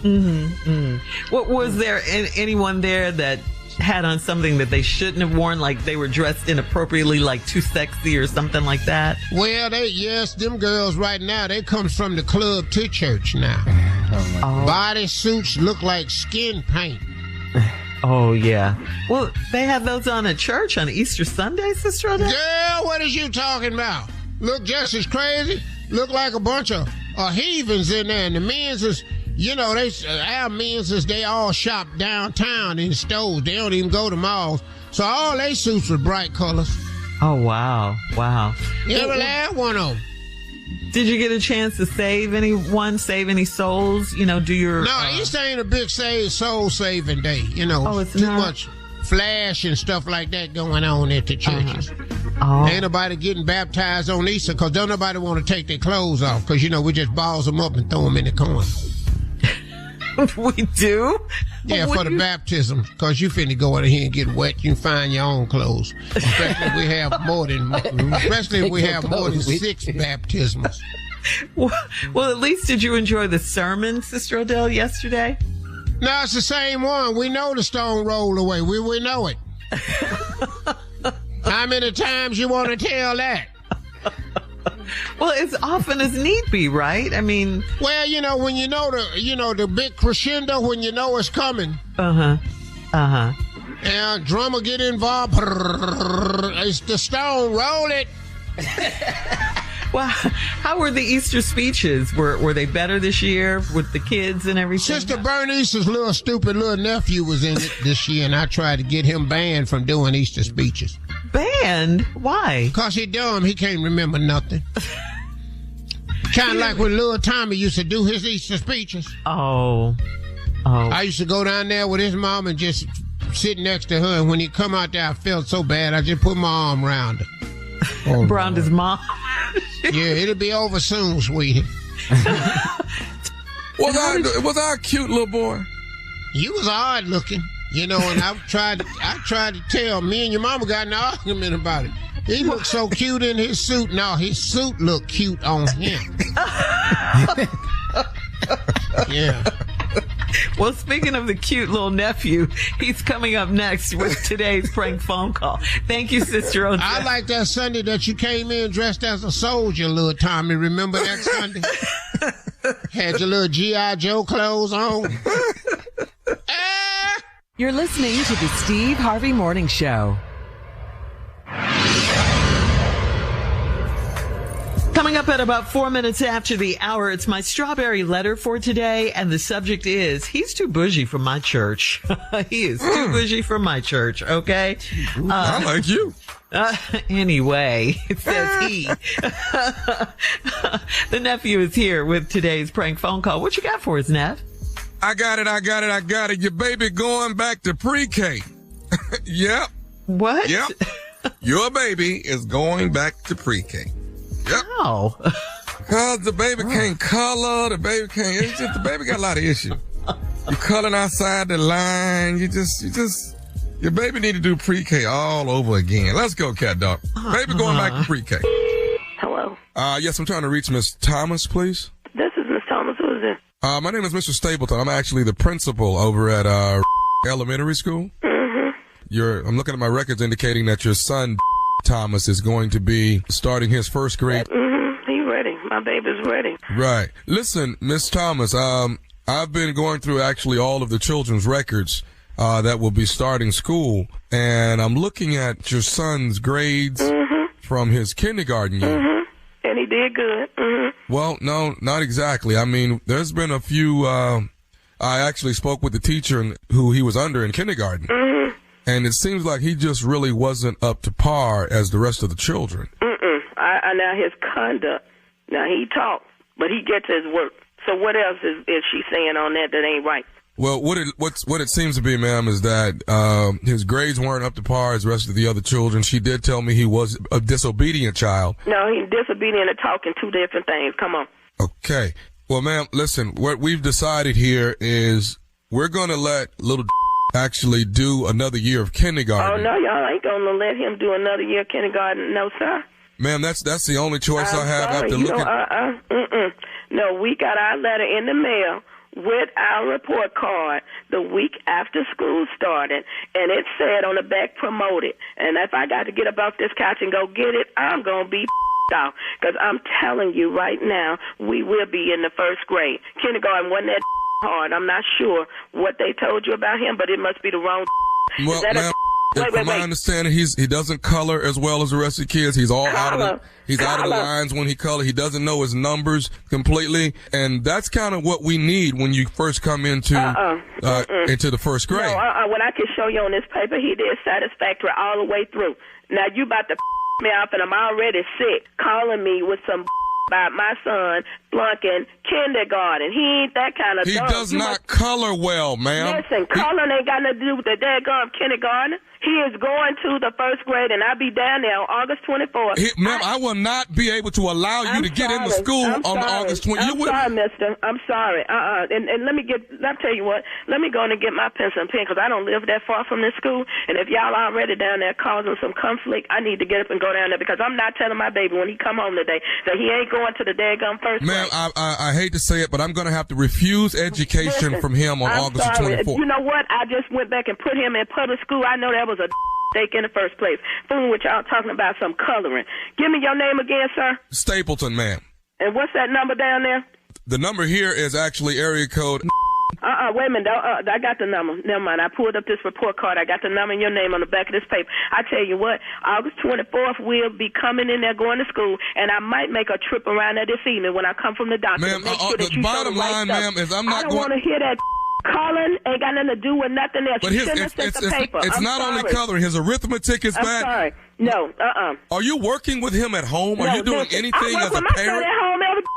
What was there anyone there that had on something that they shouldn't have worn, like they were dressed inappropriately, like too sexy or something like that? Well, them girls right now, they come from the club to church now. Body suits look like skin paint. Oh, yeah. Well, they have those on at church on Easter Sunday, Sister Odell? Girl, what is you talking about? Look just as crazy. Look like a bunch of heathens in there. And the men's is, our men's is, they all shop downtown in stores. They don't even go to malls. So all they suits were bright colors. Oh, wow. Every last one of them. Did you get a chance to save any souls? Do your... No, Easter ain't a big soul-saving day. It's too much flash and stuff like that going on at the churches. Ain't nobody getting baptized on Easter because don't nobody want to take their clothes off because, we just balls them up and throw them in the corner. We do? Yeah, for the baptism, because you finna go in here and get wet. You can find your own clothes. Especially if we have more than 6 baptisms. Well, at least did you enjoy the sermon, Sister Odell, yesterday? No, it's the same one. We know the stone rolled away. We know it. How many times you want to tell that? Well, as often as need be, right? I mean... Well, when the big crescendo, when you know it's coming. And drummer get involved. It's the stone, roll it. Well, how were the Easter speeches? Were they better this year with the kids and everything? Sister Bernice's little stupid little nephew was in it this year, and I tried to get him banned from doing Easter speeches. Banned? Why? Because he dumb. He can't remember nothing. Kind of like when little Tommy used to do his Easter speeches. Oh. I used to go down there with his mom and just sit next to her, and when he come out there, I felt so bad, I just put my arm around her. Around his mom? Yeah, it'll be over soon, sweetie. Was I a cute little boy? You was odd looking, and I tried to tell. Me and your mama got in an argument about it. He looked so cute in his suit. No, his suit looked cute on him. Yeah. Well, speaking of the cute little nephew, he's coming up next with today's prank phone call. Thank you, Sister Odell. I like that Sunday that you came in dressed as a soldier, little Tommy. Remember that Sunday? Had your little G.I. Joe clothes on. You're listening to the Steve Harvey Morning Show. Coming up at about 4 minutes after the hour, it's my strawberry letter for today, and the subject is, he's too bougie for my church. He is too bougie for my church, okay? I like you. Anyway, it says he. The nephew is here with today's prank phone call. What you got for us, Nev? I got it. Your baby going back to pre-K. Yep. What? Yep. Your baby is going back to pre-K. Yep. How? Because the baby can't color, the baby got a lot of issues. You're coloring outside the line, your baby need to do pre-K all over again. Let's go, cat dog. Baby going back to pre-K. Hello. Yes, I'm trying to reach Miss Thomas, please. This is Miss Thomas. Who is this? My name is Mr. Stapleton. I'm actually the principal over at elementary school. Mm-hmm. I'm looking at my records indicating that your son Thomas is going to be starting his first grade. Mm-hmm. He's ready. My baby's ready. Right. Listen, Miss Thomas, I've been going through actually all of the children's records that will be starting school, and I'm looking at your son's grades from his kindergarten year. Mm-hmm. And he did good. Mm-hmm. Well, no, not exactly. I mean, there's been a few, I actually spoke with the teacher who he was under in kindergarten. Mm-hmm. And it seems like he just really wasn't up to par as the rest of the children. Now his conduct. Now he talks, but he gets his work. So what else is she saying on that ain't right? Well, what it seems to be, ma'am, is that his grades weren't up to par as the rest of the other children. She did tell me he was a disobedient child. No, he's disobedient and talking two different things. Come on. Okay. Well, ma'am, listen. What we've decided here is we're going to let little actually do another year of kindergarten. Oh, no, y'all ain't going to let him do another year of kindergarten. No, sir. Ma'am, that's the only choice I have after looking. No, we got our letter in the mail with our report card the week after school started, and it said on the back, promoted. And if I got to get up off this couch and go get it, I'm going to be off, because I'm telling you right now, we will be in the first grade. Kindergarten wasn't that hard. I'm not sure what they told you about him, but it must be the wrong. Well, ma'am, from my understanding, he doesn't color as well as the rest of the kids. He's all out of the lines when he colors. He doesn't know his numbers completely, and that's kind of what we need when you first come into the first grade. No, what I can show you on this paper, he did satisfactory all the way through. Now you about to me off, and I'm already sick, calling me with some about my son flunking kindergarten. He ain't that kind of He does not color well, ma'am. Listen, coloring ain't got nothing to do with the daggone kindergarten. He is going to the first grade, and I'll be down there on August 24th. Ma'am, I will not be able to allow you to get into school on August 20th. I'm sorry, mister. I'm sorry. And I'll tell you what, let me go in and get my pencil and pen, because I don't live that far from this school, and if y'all already down there causing some conflict, I need to get up and go down there, because I'm not telling my baby when he come home today that he ain't going going to the daggum first grade. Ma'am, I hate to say it, but I'm going to have to refuse education from him on August the 24th. You know what? I just went back and put him in public school. I know that was a mistake in the first place. Fooling with y'all talking about some coloring. Give me your name again, sir. Stapleton, ma'am. And what's that number down there? The number here is actually area code. Wait a minute. I got the number. Never mind. I pulled up this report card. I got the number and your name on the back of this paper. I tell you what, August 24th, we'll be coming in there going to school, and I might make a trip around there this evening when I come from the doctor. Ma'am, the bottom line, ma'am, is I'm not going... I don't want to hear that coloring. Ain't got nothing to do with nothing else. But it's not only coloring. His arithmetic is bad. I'm sorry. No, Are you working with him at home? Are you doing anything as a parent? I work with my son at home every day.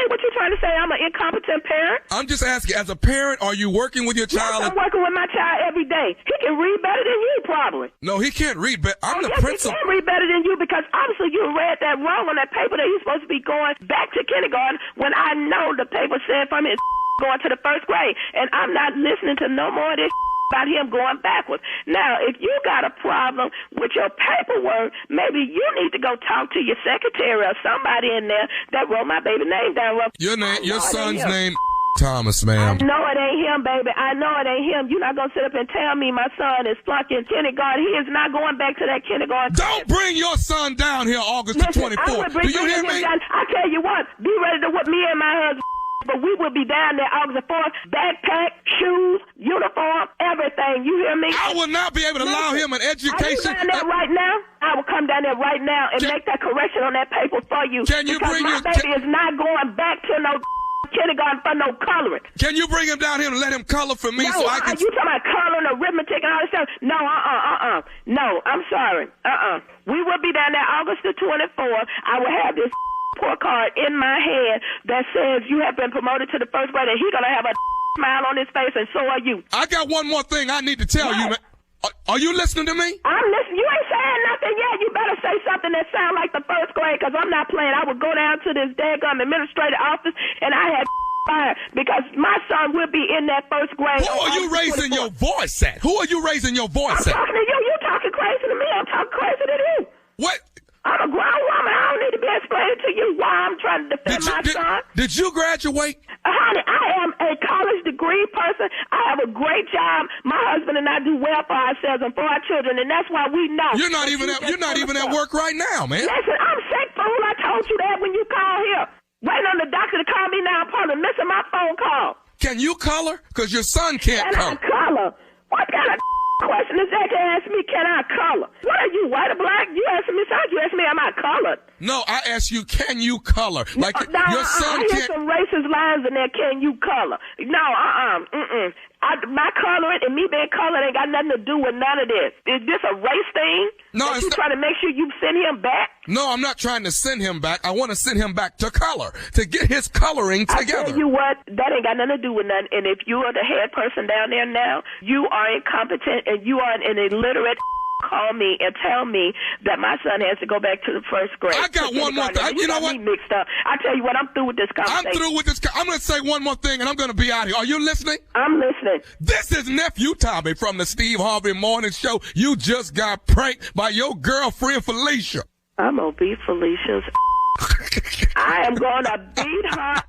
What you trying to say? I'm an incompetent parent? I'm just asking, as a parent, are you working with your child? Yes, I'm working with my child every day. He can read better than you, probably. No, he can't read better. I'm the principal. He can read better than you because obviously you read that wrong on that paper that he's supposed to be going back to kindergarten when I know the paper said from his going to the first grade. And I'm not listening to no more of this about him going backwards. Now, if you got a problem with your paperwork, maybe you need to go talk to your secretary or somebody in there that wrote my baby name down. Your son's name, Thomas, ma'am. I know it ain't him, baby. I know it ain't him. You're not going to sit up and tell me my son is flunking kindergarten. He is not going back to that kindergarten. Don't bring your son down here August the 24th. Do you hear me? I tell you what, be ready to whip me and my husband. But we will be down there August 4th. Backpack, shoes, uniform, everything. You hear me? I will not be able to allow him an education. Are you down there right now? I will come down there right now and make that correction on that paper for you. Can you bring my baby is not going back to no kindergarten for no coloring. Can you bring him down here and let him color for me so I can... You talking about coloring, arithmetic, and all this stuff? No, No, I'm sorry. We will be down there August the 24th. I will have this report card in my hand that says you have been promoted to the first grade, and he's going to have a smile on his face, and so are you. I got one more thing I need to tell you, man. Are you listening to me? I'm listening. You ain't saying nothing yet. You better say something that sounds like the first grade, because I'm not playing. I would go down to this daggum administrative office, and I had fired because my son will be in that first grade. Who are you raising your voice at? Who are you raising your voice at? I'm talking to you. You talking crazy to me. I'm talking crazy to you. What? I'm a grown woman. I don't need to be explaining to you why I'm trying to defend my son. Did you graduate? Honey, I am a college degree person. I have a great job. My husband and I do well for ourselves and for our children, and that's why we know. You're not even at work right now, man. Listen, I'm sick, fool. I told you that when you called here. Waiting on the doctor to call me now. I'm probably missing my phone call. Can you color? Because your son can't color. Can I color? What kind of question is that to ask me, can I color? What are you, white or black? You asking me, you asked me, am I colored? No, I asked you, can you color? Like, your son can't. I hear some racist lines in there, can you color? No, my coloring and me being colored ain't got nothing to do with none of this. Is this a race thing? No, you trying to make sure you send him back? No, I'm not trying to send him back. I want to send him back to color, to get his coloring together. I tell you what, that ain't got nothing to do with nothing. And if you are the head person down there now, you are incompetent and you are an illiterate. Call me and tell me that my son has to go back to the first grade. I got one more thing. You know what? Mixed up. I tell you what, I'm through with this conversation. I'm through with this. I'm going to say one more thing, and I'm going to be out here. Are you listening? I'm listening. This is Nephew Tommy from the Steve Harvey Morning Show. You just got pranked by your girlfriend, Felicia. I'm going to beat Felicia's I am going to beat her.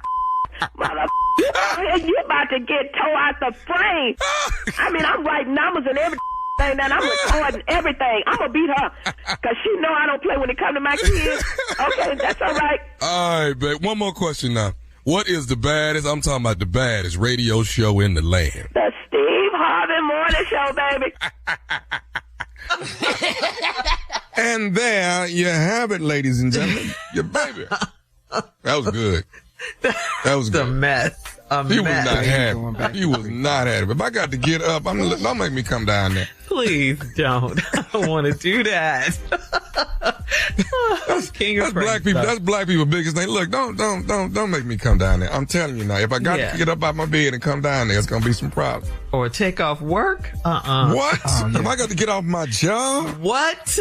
You about to get tore out the frame. I mean, I'm writing numbers and everything. And I'm recording everything. I'm going to beat her because she know I don't play when it comes to my kids. Okay, that's all right. All right, babe. One more question now. What is the baddest, I'm talking about the baddest radio show in the land? The Steve Harvey Morning Show, baby. And there you have it, ladies and gentlemen. Your baby. That was good. That was good. The mess. He was not happy. He was not happy. If I got to get up, don't make me come down there. Please don't. I don't want to do that. That's black people. That's black people's biggest thing. Look, don't make me come down there. I'm telling you now. If I got to get up out my bed and come down there, it's gonna be some problems. Or take off work. What? Oh, yeah. If I got to get off my job? What?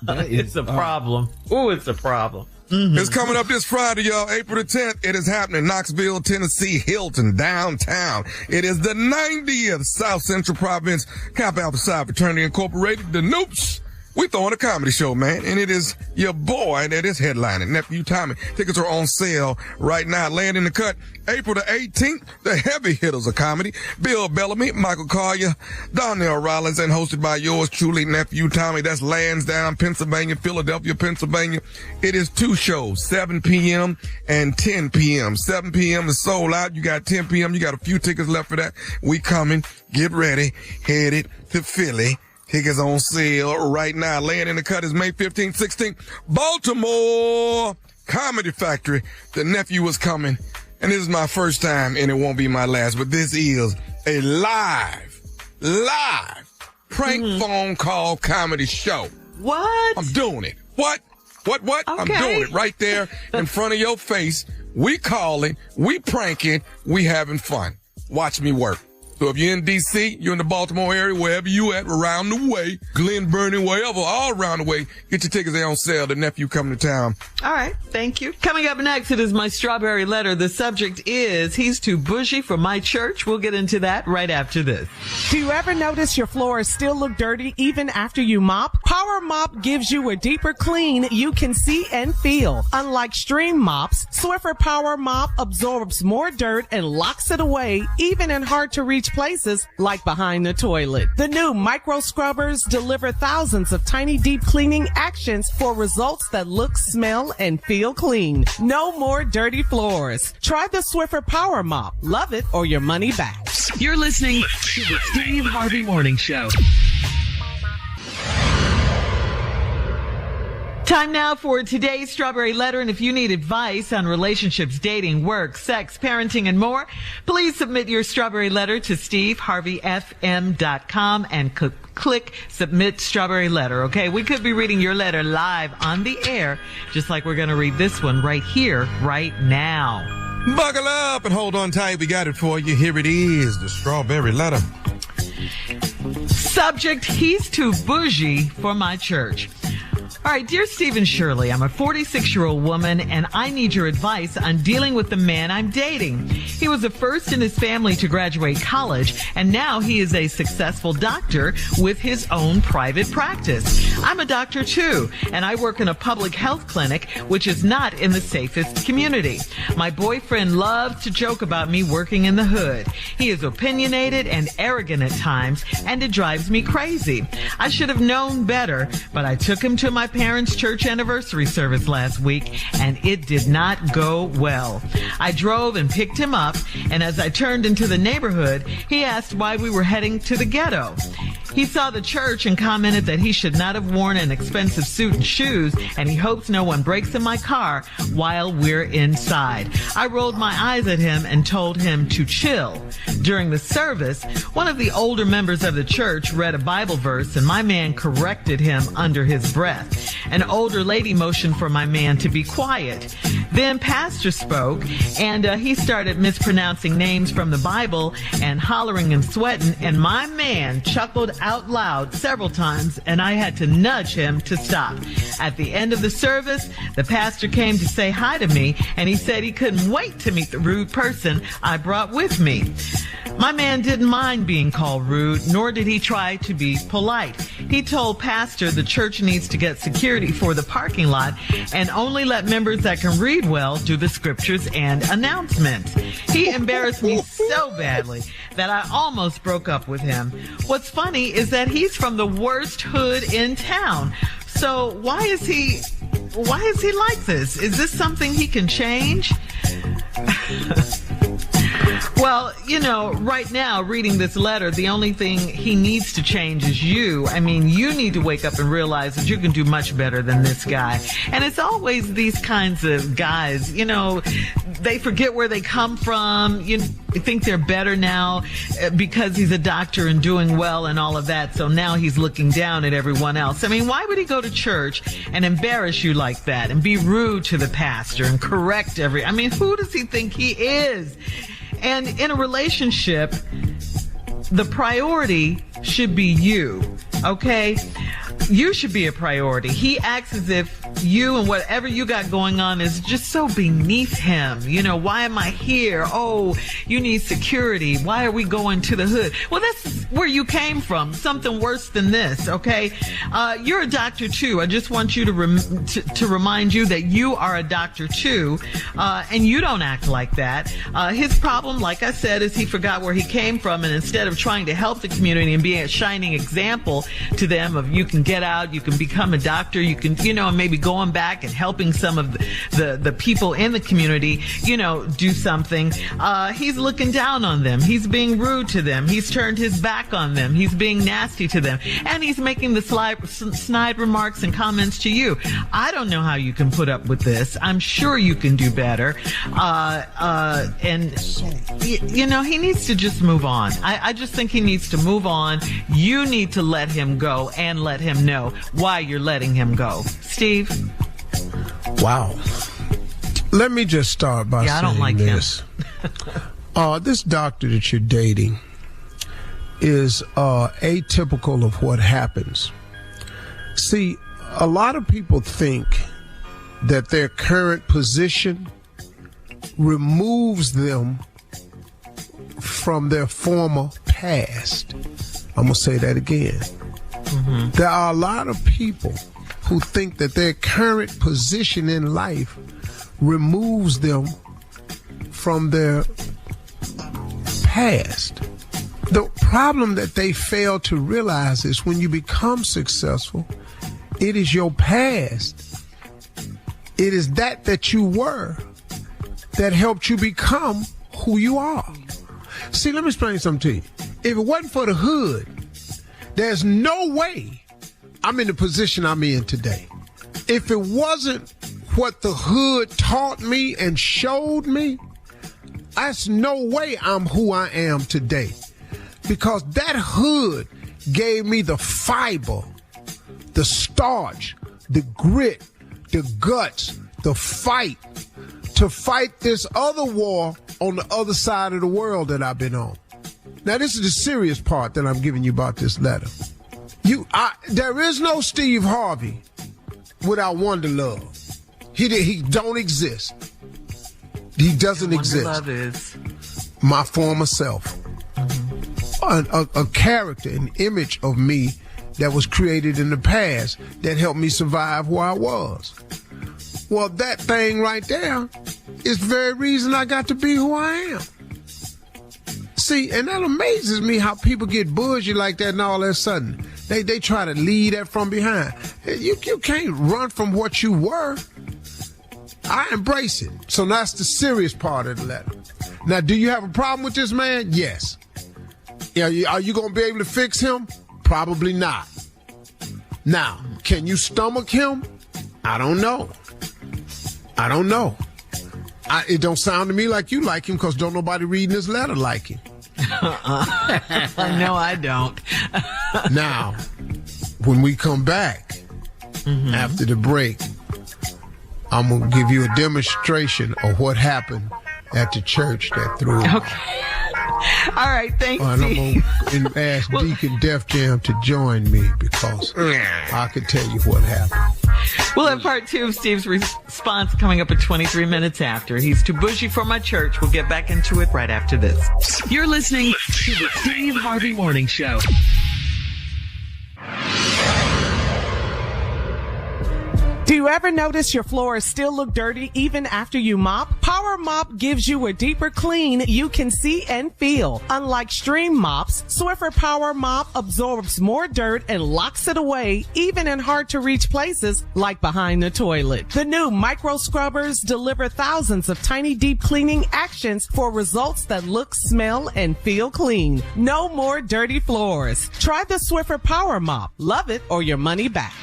It's a problem. Ooh, it's a problem. Mm-hmm. It's coming up this Friday, y'all, April the 10th. It is happening, Knoxville, Tennessee, Hilton, downtown. It is the 90th South Central Province Kappa Alpha Psi Fraternity Incorporated, the Noops. we throwing a comedy show, man, and it is your boy that is headlining, Nephew Tommy. Tickets are on sale right now. Laying in the cut, April the 18th, the heavy hitters of comedy. Bill Bellamy, Michael Collier, Donnell Rollins, and hosted by yours truly, Nephew Tommy. That's Lansdowne, Pennsylvania, Philadelphia, Pennsylvania. It is 2 shows, 7 p.m. and 10 p.m. 7 p.m. is sold out. You got 10 p.m. You got a few tickets left for that. We coming. Get ready. Headed to Philly. Tickets on sale right now. Laying in the cut is May 15th, 16th. Baltimore Comedy Factory. The Nephew is coming. And this is my first time, and it won't be my last, but this is a live prank phone call comedy show. What? I'm doing it. What? Okay. I'm doing it right there in front of your face. We calling, we pranking, we having fun. Watch me work. So if you're in D.C., you're in the Baltimore area, wherever you at, around the way, Glen Burnie, wherever, all around the way, get your tickets. They're on sale. The Nephew coming to town. All right. Thank you. Coming up next, it is my strawberry letter. The subject is, he's too bougie for my church. We'll get into that right after this. Do you ever notice your floors still look dirty even after you mop? Power Mop gives you a deeper clean you can see and feel. Unlike stream mops, Swiffer Power Mop absorbs more dirt and locks it away, even in hard-to-reach places like behind the toilet. The new micro scrubbers deliver thousands of tiny deep cleaning actions for results that look, smell, and feel clean. No more dirty floors. Try the Swiffer Power Mop. Love it or your money back. You're listening to the Steve Harvey Morning Show. Time now for today's Strawberry Letter, and if you need advice on relationships, dating, work, sex, parenting, and more, please submit your Strawberry Letter to steveharveyfm.com and click Submit Strawberry Letter, okay? We could be reading your letter live on the air, just like we're going to read this one right here, right now. Buckle up and hold on tight. We got it for you. Here it is, the Strawberry Letter. Subject, he's too bougie for my church. All right, dear Steve and Shirley, I'm a 46-year-old woman, and I need your advice on dealing with the man I'm dating. He was the first in his family to graduate college, and now he is a successful doctor with his own private practice. I'm a doctor, too, and I work in a public health clinic, which is not in the safest community. My boyfriend loves to joke about me working in the hood. He is opinionated and arrogant at times, and it drives me crazy. I should have known better, but I took him to my parents' church anniversary service last week, and it did not go well. I drove and picked him up, and as I turned into the neighborhood, he asked why we were heading to the ghetto. He saw the church and commented that he should not have worn an expensive suit and shoes, and he hopes no one breaks in my car while we're inside. I rolled my eyes at him and told him to chill. During the service, one of the older members of the church read a Bible verse, and my man corrected him under his breath. An older lady motioned for my man to be quiet. Then pastor spoke, and he started mispronouncing names from the Bible and hollering and sweating, and my man chuckled out loud several times, and I had to nudge him to stop. At the end of the service, the pastor came to say hi to me, and he said he couldn't wait to meet the rude person I brought with me. My man didn't mind being called rude, nor did he try to be polite. He told pastor the church needs to get security for the parking lot and only let members that can read well do the scriptures and announcements. He embarrassed me so badly that I almost broke up with him. What's funny is that he's from the worst hood in town. So why is he like this? Is this something he can change? Well, you know, right now, reading this letter, the only thing he needs to change is you. I mean, you need to wake up and realize that you can do much better than this guy. And it's always these kinds of guys, you know, they forget where they come from. You think they're better now because he's a doctor and doing well and all of that. So now he's looking down at everyone else. I mean, why would he go to church and embarrass you like that and be rude to the pastor and correct I mean, who does he think he is? And in a relationship, the priority should be you, okay? You should be a priority. He acts as if you and whatever you got going on is just so beneath him. You know, why am I here? Oh, you need security. Why are we going to the hood? Well, that's where you came from. Something worse than this, okay? You're a doctor, too. I just want you to remind you that you are a doctor, too, and you don't act like that. His problem, like I said, is he forgot where he came from, and instead of trying to help the community and be a shining example to them of you can get out, you can become a doctor, you can, you know, maybe going back and helping some of the people in the community, you know, do something. He's looking down on them. He's being rude to them. He's turned his back on them. He's being nasty to them. And he's making the snide remarks and comments to you. I don't know how you can put up with this. I'm sure you can do better. And, you know, he needs to just move on. I just think he needs to move on. You need to let him go and let him know why you're letting him go. Steve? Wow. Let me just start by saying I don't like this. This doctor that you're dating is atypical of what happens. See, a lot of people think that their current position removes them from their former past. I'm going to say that again. Mm-hmm. There are a lot of people who think that their current position in life removes them from their past. The problem that they fail to realize is when you become successful, it is your past. It is that you were that helped you become who you are. See, let me explain something to you. If it wasn't for the hood, there's no way I'm in the position I'm in today. If it wasn't what the hood taught me and showed me, that's no way I'm who I am today. Because that hood gave me the fiber, the starch, the grit, the guts, the fight to fight this other war on the other side of the world that I've been on. Now, this is the serious part that I'm giving you about this letter. There is no Steve Harvey without Wonder Love. He don't exist. He doesn't exist. Wonder Love is my former self. A character, an image of me that was created in the past that helped me survive where I was. Well, that thing right there is the very reason I got to be who I am. See, and that amazes me how people get bougie like that and all of a sudden. They try to lead that from behind. You can't run from what you were. I embrace it. So that's the serious part of the letter. Now, do you have a problem with this man? Yes. Yeah, are you going to be able to fix him? Probably not. Now, can you stomach him? I don't know. It don't sound to me like you like him because don't nobody reading this letter like him. No, I don't. Now, when we come back after the break, I'm going to give you a demonstration of what happened at the church that threw him. Okay. All right, thanks, and I'm going to ask Deacon Def Jam to join me because I can tell you what happened. We'll have part 2 of Steve's response coming up at 23 minutes after. He's too bougie for my church. We'll get back into it right after this. You're listening to the Steve Harvey Morning Show. Do you ever notice your floors still look dirty even after you mop? Power Mop gives you a deeper clean you can see and feel. Unlike stream mops, Swiffer Power Mop absorbs more dirt and locks it away even in hard to reach places like behind the toilet. The new micro scrubbers deliver thousands of tiny deep cleaning actions for results that look, smell, and feel clean. No more dirty floors. Try the Swiffer Power Mop. Love it or your money back.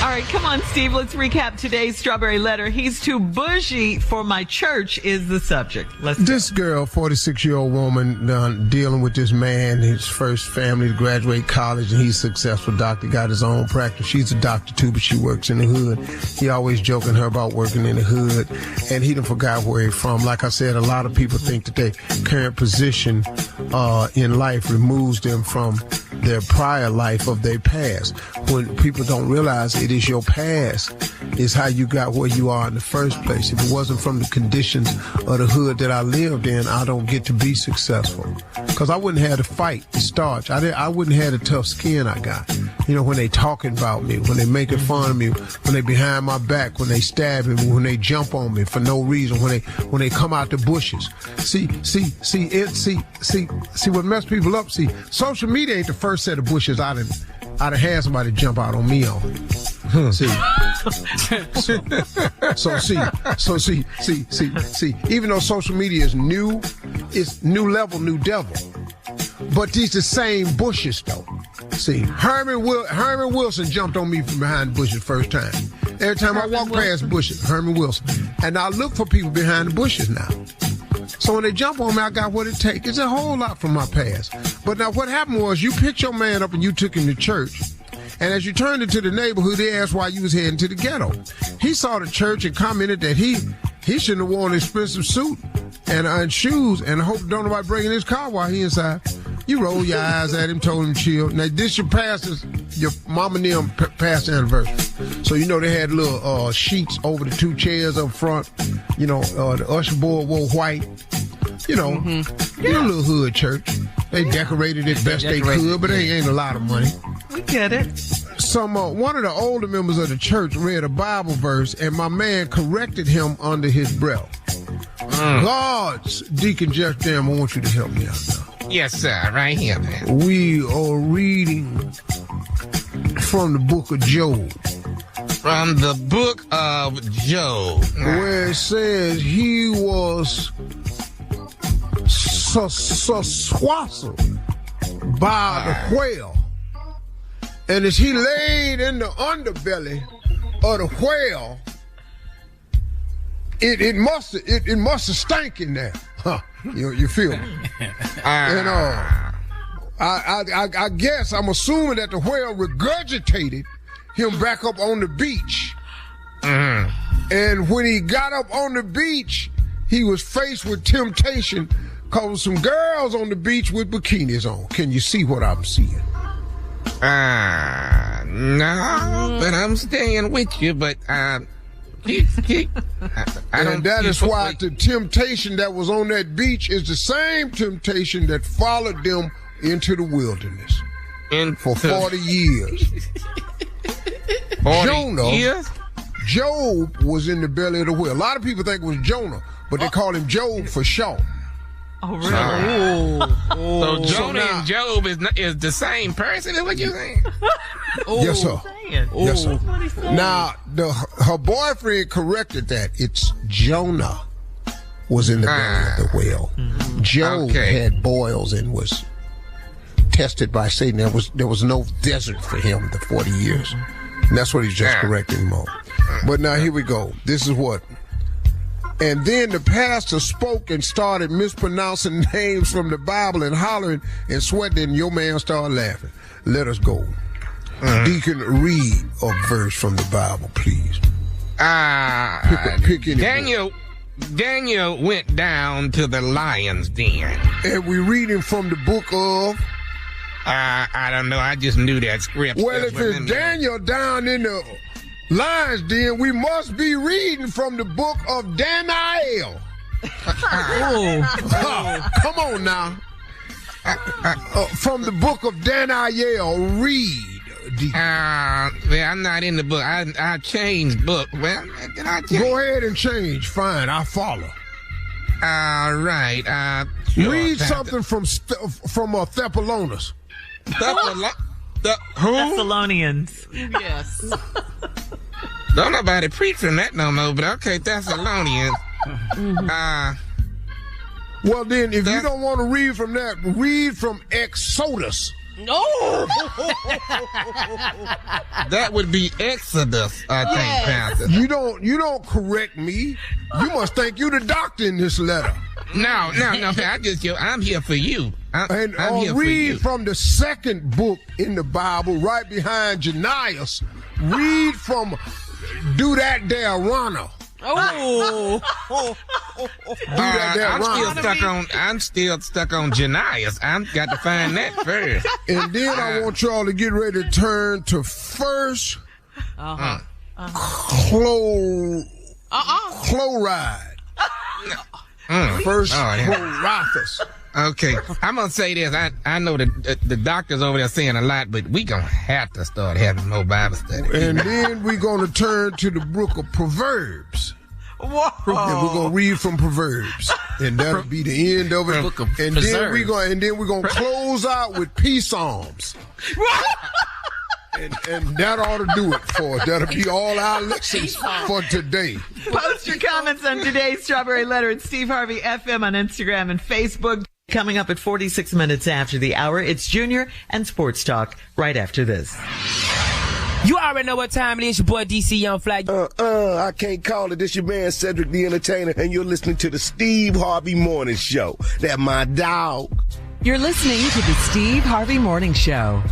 All right, come on, Steve. Let's recap today's Strawberry Letter. He's too bougie for my church is the subject. This girl, 46-year-old woman, dealing with this man, his first family to graduate college, and he's a successful doctor, got his own practice. She's a doctor, too, but she works in the hood. He always joking her about working in the hood, and he done forgot where he's from. Like I said, a lot of people think that their current position in life removes them from their prior life of their past. When people don't realize it is your past is how you got where you are in the first place. If it wasn't from the conditions of the hood that I lived in, I don't get to be successful. Because I wouldn't have to fight the starch. I wouldn't have the tough skin I got. You know, when they talking about me, when they making fun of me, when they behind my back, when they stabbing me, when they jump on me for no reason, when they come out the bushes. See what messed people up. See, social media ain't the first set of bushes I'd have had somebody jump out on me on. See, even though social media is new, it's new level, new devil. But these the same bushes though. See, Herman Wilson jumped on me from behind the bushes first time. Every time I walk past bushes, Herman Wilson. And I look for people behind the bushes now. So when they jump on me, I got what it takes. It's a whole lot from my past. But now what happened was you picked your man up and you took him to church. And as you turned into the neighborhood, they asked why you was heading to the ghetto. He saw the church and commented that he shouldn't have worn an expensive suit and shoes and hope don't nobody break in his car while he inside. You roll your eyes at him, told him chill. Now this your mama and them pastor anniversary. So you know they had little sheets over the two chairs up front. You know, the usher board wore white. You know, you know, little hood church. They decorated it best they could, but they ain't a lot of money. We get it. One of the older members of the church read a Bible verse, and my man corrected him under his breath. God's Deacon Jeff Jam, I want you to help me out now. Yes, sir. Right here, man. We are reading from the book of Job. From the book of Job. Where it says he was swassled by the whale. And as he laid in the underbelly of the whale, it must have stank in there. Huh. You feel me? And I guess I'm assuming that the whale regurgitated him back up on the beach. And when he got up on the beach, he was faced with temptation because some girls on the beach with bikinis on. Can you see what I'm seeing? No, but I'm staying with you, but and that is why the temptation that was on that beach is the same temptation that followed them into the wilderness for 40 years. 40 years? Job was in the belly of the whale. A lot of people think it was Jonah, but they call him Job for short. Oh, really? So Jonah and Job is the same person, is what you're saying? Yes, sir. Yes, sir. Now, her boyfriend corrected that. It's Jonah was in the belly of the whale. Job had boils and was tested by Satan. There was no desert for him the 40 years. And that's what he's just correcting him on. But now here we go. This is what. And then the pastor spoke and started mispronouncing names from the Bible and hollering and sweating, and your man started laughing. Let us go. Deacon, read a verse from the Bible, please. Pick any Daniel went down to the lion's den. And we reading from the book of... I don't know. I just knew that script. Well, if it's Daniel down in the lion's den, we must be reading from the book of Daniel. Come on now. From the book of Daniel, read. Well, I'm not in the book. I changed book. Well, did I change? Go ahead and change. Fine, I'll follow. All right. Sure, read something from Thessalonians. Thessalonians. Yes. Don't nobody preach from that no more, but okay, Thessalonians. Well, then, if you don't want to read from that, read from Exodus. No. That would be Exodus, I think, Pastor. You don't correct me. You must think you the doctor in this letter. No. I'm here for you. I'm here read for you. from the second book in the Bible, right behind Janias. Read from Do That There Runner. I'm still stuck on Janias. I've got to find that first. And then I want y'all to get ready to turn to first chloride. First chlorothus. Okay, I'm gonna say this. I know the doctors over there saying a lot, but we gonna have to start having more Bible study. And then we're gonna turn to the book of Proverbs. Whoa. And we're gonna read from Proverbs, and that'll be the end of it. And then we're gonna close out with peace psalms. And that ought to do it for us. That'll be all our lessons for today. Post your comments on today's Strawberry Letter at Steve Harvey FM on Instagram and Facebook. Coming up at 46 minutes after the hour, it's Junior and Sports Talk right after this. You already know what time it is. Your boy DC Young Fly. I can't call it. This your man Cedric the Entertainer, and you're listening to the Steve Harvey Morning Show. That my dog. You're listening to the Steve Harvey Morning Show.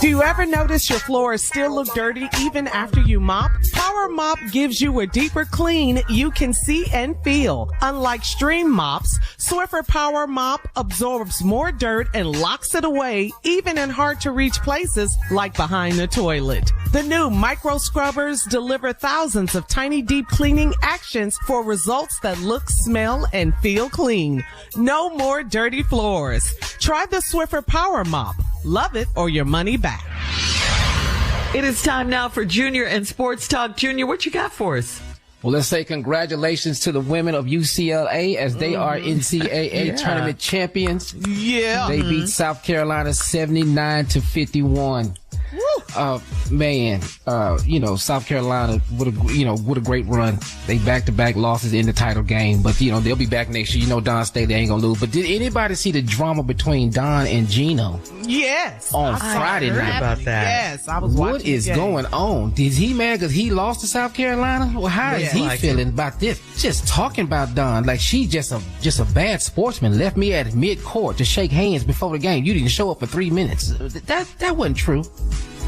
Do you ever notice your floors still look dirty even after you mop? Power Mop gives you a deeper clean you can see and feel. Unlike stream mops, Swiffer Power Mop absorbs more dirt and locks it away, even in hard-to-reach places like behind the toilet. The new micro scrubbers deliver thousands of tiny deep cleaning actions for results that look, smell, and feel clean. No more dirty floors. Try the Swiffer Power Mop. Love it or your money back. It is time now for Junior and Sports Talk. Junior, what you got for us? Well, let's say congratulations to the women of UCLA as they are NCAA tournament champions. Yeah. They beat South Carolina 79-51. Man, South Carolina, what a great run. They back-to-back losses in the title game, but they'll be back next year. Don State, they ain't gonna lose. But did anybody see the drama between Don and Gino? Yes. On Friday night. About that. Yes, I was watching. What is going on? Is he mad because he lost to South Carolina? Well, how is he feeling about this? Just talking about Don like she's just a bad sportsman. Left me at mid-court to shake hands before the game. You didn't show up for 3 minutes. That wasn't true.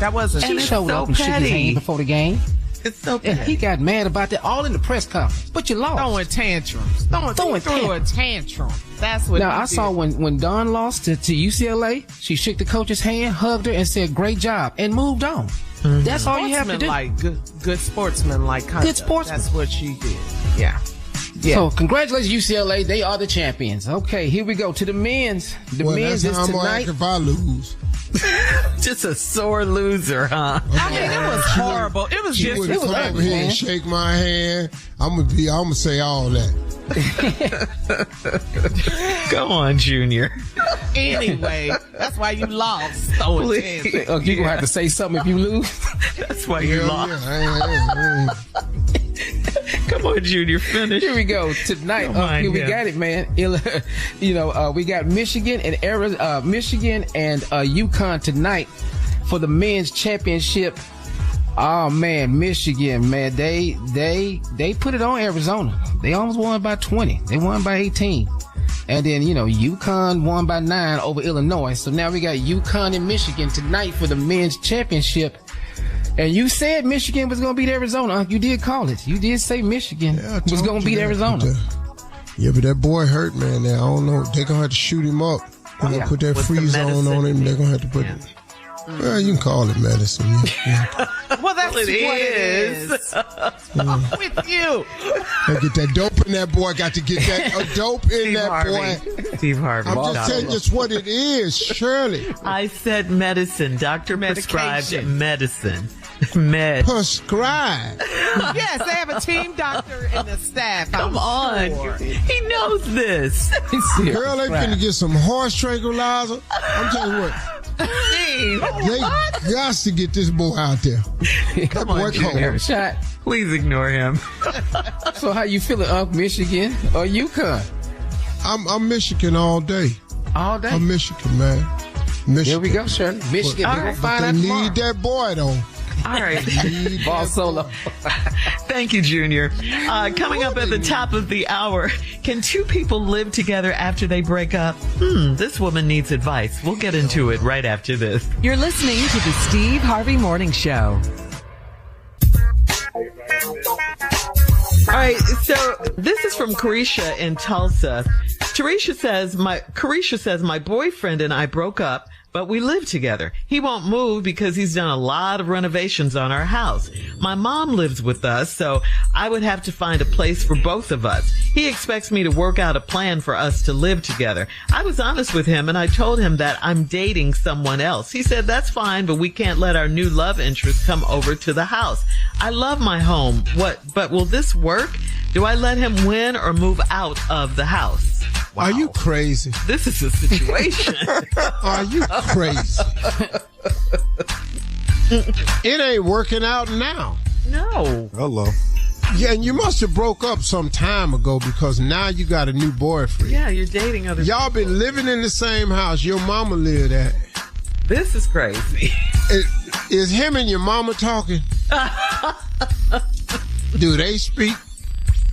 That wasn't. She showed up and shook his hand before the game. It's so petty. And he got mad about that all in the press conference. But you lost. Throwing tantrums. Throwing a tantrum. That's what. Now I saw when Dawn lost to UCLA, she shook the coach's hand, hugged her, and said, "Great job," and moved on. Mm-hmm. That's all you have to do. Like good sportsman, like good sportsman. That's what she did. Yeah. So congratulations UCLA, they are the champions. Okay, here we go to the men's. The men's is tonight. If I lose. Just a sore loser, huh? I mean, it was horrible. It was just. It was over here and shake my hand. I'm gonna say all that. Come on, Junior. Anyway, that's why you lost. So you're gonna have to say something if you lose. That's why you lost. Yeah. Come on, Junior, finish. Here we go tonight. We got it, man. We got Michigan and UConn tonight for the men's championship. Oh man, Michigan, man, they put it on Arizona. They almost won by 20. They won by 18. And then, UConn won by 9 over Illinois. So now we got UConn and Michigan tonight for the men's championship. And you said Michigan was going to beat Arizona. You did call it. You did say Michigan was going to beat Arizona. Yeah, but that boy hurt, man. I don't know. They're going to have to shoot him up. They're going to put that freeze on him. They're going to have to put it. Well, you can call it medicine. Yeah. Well, that's what it is. With you. Get that dope in that boy. Got to get that dope in boy. Steve Harvey. I'm just telling you what it is, Shirley. I said medicine. Doctor prescribed medicine. Prescribed. Yes, they have a team doctor in the staff. Come on. Sure. He knows this. Girl, they finna get some horse tranquilizer. I'm telling you what. They got to get this boy out there. Come on, Junior. Shot. Please ignore him. So how you feeling, Michigan or UConn? I'm Michigan all day. All day? I'm Michigan, man. Michigan. Here we go, Shirley. Michigan. But they need that boy, though. All right. Ball solo. Thank you, Junior. Coming up at the top of the hour, can two people live together after they break up? This woman needs advice. We'll get into it right after this. You're listening to the Steve Harvey Morning Show. All right, so this is from Carisha in Tulsa. Carisha says, my boyfriend and I broke up. but we live together. He won't move because he's done a lot of renovations on our house. My mom lives with us, so I would have to find a place for both of us. He expects me to work out a plan for us to live together. I was honest with him and I told him that I'm dating someone else. He said, that's fine, but we can't let our new love interest come over to the house. I love my home. But will this work? Do I let him win or move out of the house? Wow. Are you crazy? This is a situation. Are you crazy? It ain't working out now. No. Hello. Yeah, and you must have broke up some time ago because now you got a new boyfriend. Yeah, you're dating other people. Y'all been living in the same house your mama lived at. This is crazy. Is him and your mama talking? Do they speak?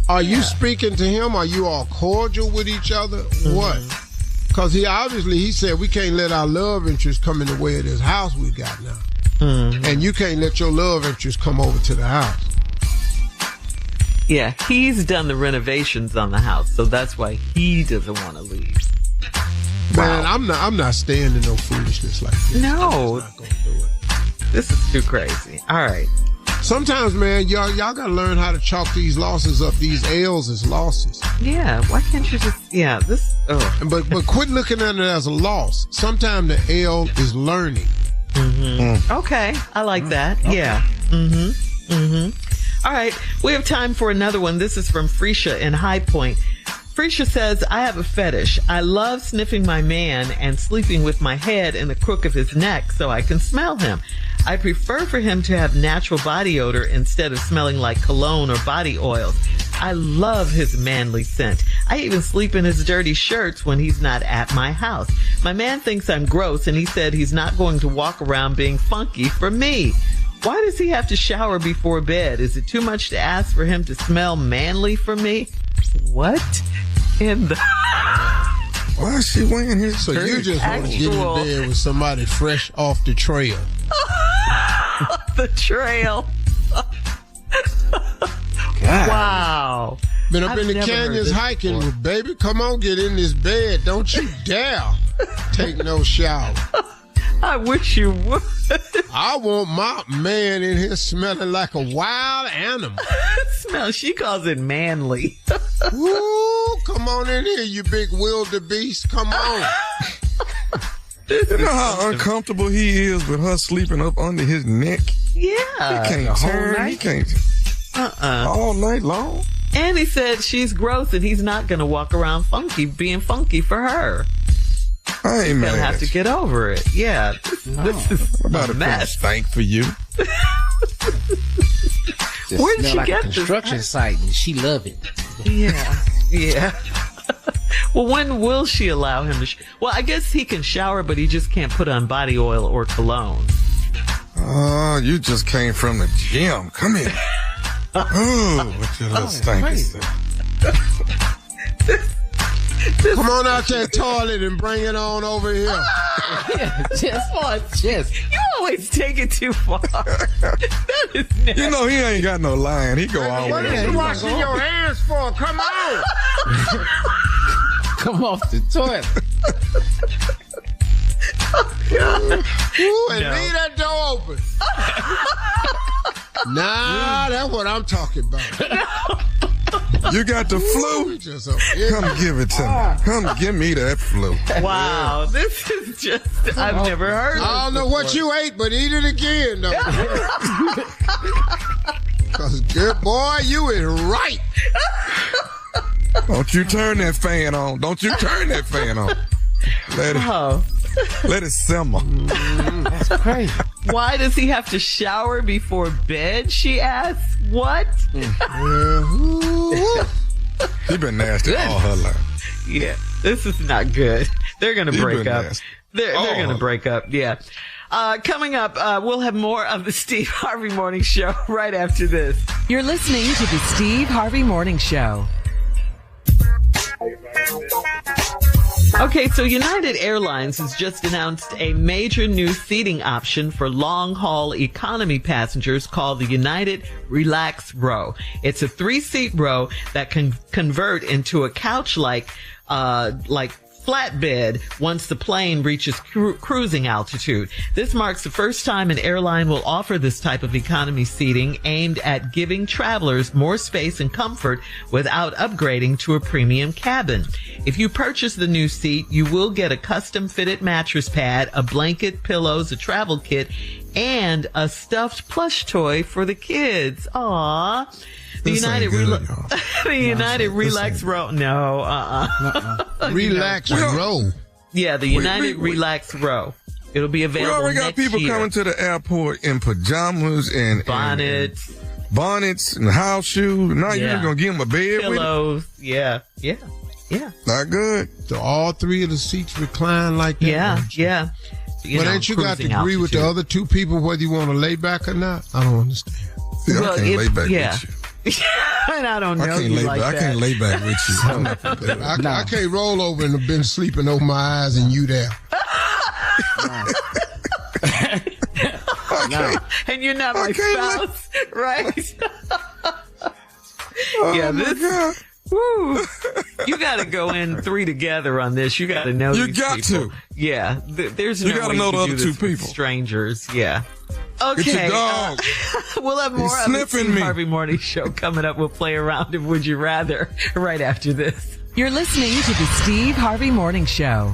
Are you speaking to him? Are you all cordial with each other? What? Because he said we can't let our love interest come in the way of this house we got now. And you can't let your love interest come over to the house. Yeah, he's done the renovations on the house, so that's why he doesn't want to leave. Man, I'm not staying in no foolishness like this. No. I'm just not gonna do it. This is too crazy. All right. Sometimes, man, y'all gotta learn how to chalk these losses up, these L's as losses. Yeah, why can't you just, But quit looking at it as a loss. Sometimes the L is learning. Okay, I like that. Okay. Yeah. All right, we have time for another one. This is from Freisha in High Point. Freisha says, I have a fetish. I love sniffing my man and sleeping with my head in the crook of his neck so I can smell him. I prefer for him to have natural body odor instead of smelling like cologne or body oils. I love his manly scent. I even sleep in his dirty shirts when he's not at my house. My man thinks I'm gross and he said he's not going to walk around being funky for me. Why does he have to shower before bed? Is it too much to ask for him to smell manly for me? What in the... Why is she wearing his So you just want to get in bed with somebody fresh off the trail. The trail. Wow. Been up in the canyons hiking with baby. Come on, get in this bed. Don't you dare take no shower. I wish you would. I want my man in here smelling like a wild animal. She calls it manly. Ooh, come on in here, you big wildebeest. Come on. You know how uncomfortable he is with her sleeping up under his neck? Yeah. He can't turn. He can't. All night long. And he said she's gross and he's not going to walk around being funky for her. I ain't mad. He'll have to get over it. Yeah. This is about a mess. Thank for you. Where'd she like get a construction site and she love it. Yeah. Well, when will she allow him to? Well, I guess he can shower, but he just can't put on body oil or cologne. Oh, you just came from the gym. Come here. Oh, what your little stanky. Come on out that toilet and bring it on over here. Just. You always take it too far. That is nasty. You know he ain't got no line. He go all the way. What are you washing your hands for? Come on. Come off the toilet. Ooh, and leave that door open. Nah, that's what I'm talking about. You got the flu? Come give it to me. Come give me that flu. Wow, this is just, I've never heard of I don't know what you ate, but eat it again, though. Because, good boy, you is right. Don't you turn that fan on. Don't you turn that fan on. Let it simmer. That's crazy. Why does he have to shower before bed, she asks? What? He been nasty all her life. Yeah, this is not good. They're going to break up. Nasty. They're going to break up, yeah. Coming up, we'll have more of the Steve Harvey Morning Show right after this. You're listening to the Steve Harvey Morning Show. Okay, so United Airlines has just announced a major new seating option for long-haul economy passengers called the United Relax Row. It's a 3-seat row that can convert into a couch-like flatbed once the plane reaches cruising altitude. This marks the first time an airline will offer this type of economy seating aimed at giving travelers more space and comfort without upgrading to a premium cabin. If you purchase the new seat, you will get a custom fitted mattress pad, a blanket, pillows, a travel kit, and a stuffed plush toy for the kids. Aww. The United Relax Row. No, Relax Row. Yeah, the United Relax Row. It'll be available We already got people coming to the airport in pajamas and bonnets and house shoes. Now you're just going to give them a bed pillows. With it? Yeah. Not good. So all three of the seats recline like that? Yeah. But ain't you got to agree with the other two people whether you want to lay back or not? I don't understand. See, I can't lay back with you. And I don't know. I can't lay back with you. I can't roll over and have been sleeping over my eyes and you there. And you're not my spouse, right? Woo. You got to go in three together on this. You got to know you these got people. to. Yeah. There's you no got way to know the other two people. people. Strangers. Yeah. Okay. It's your dog. We'll have more of the Steve Harvey Morning Show coming up. We'll play around of Would You Rather right after this. You're listening to the Steve Harvey Morning Show.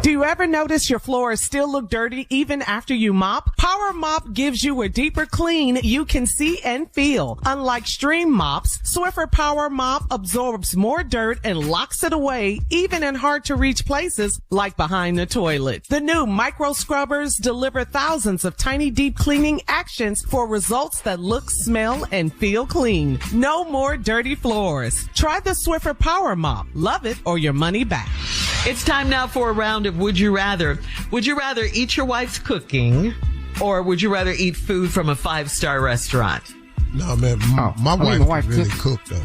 Do you ever notice your floors still look dirty even after you mop? Power Mop gives you a deeper clean you can see and feel. Unlike stream mops, Swiffer Power Mop absorbs more dirt and locks it away even in hard to reach places like behind the toilet. The new micro scrubbers deliver thousands of tiny deep cleaning actions for results that look, smell, and feel clean. No more dirty floors. Try the Swiffer Power Mop. Love it or your money back. It's time now for a round of Would You Rather. Would you rather eat your wife's cooking or would you rather eat food from a 5-star restaurant? No, man. My wife really cook, though.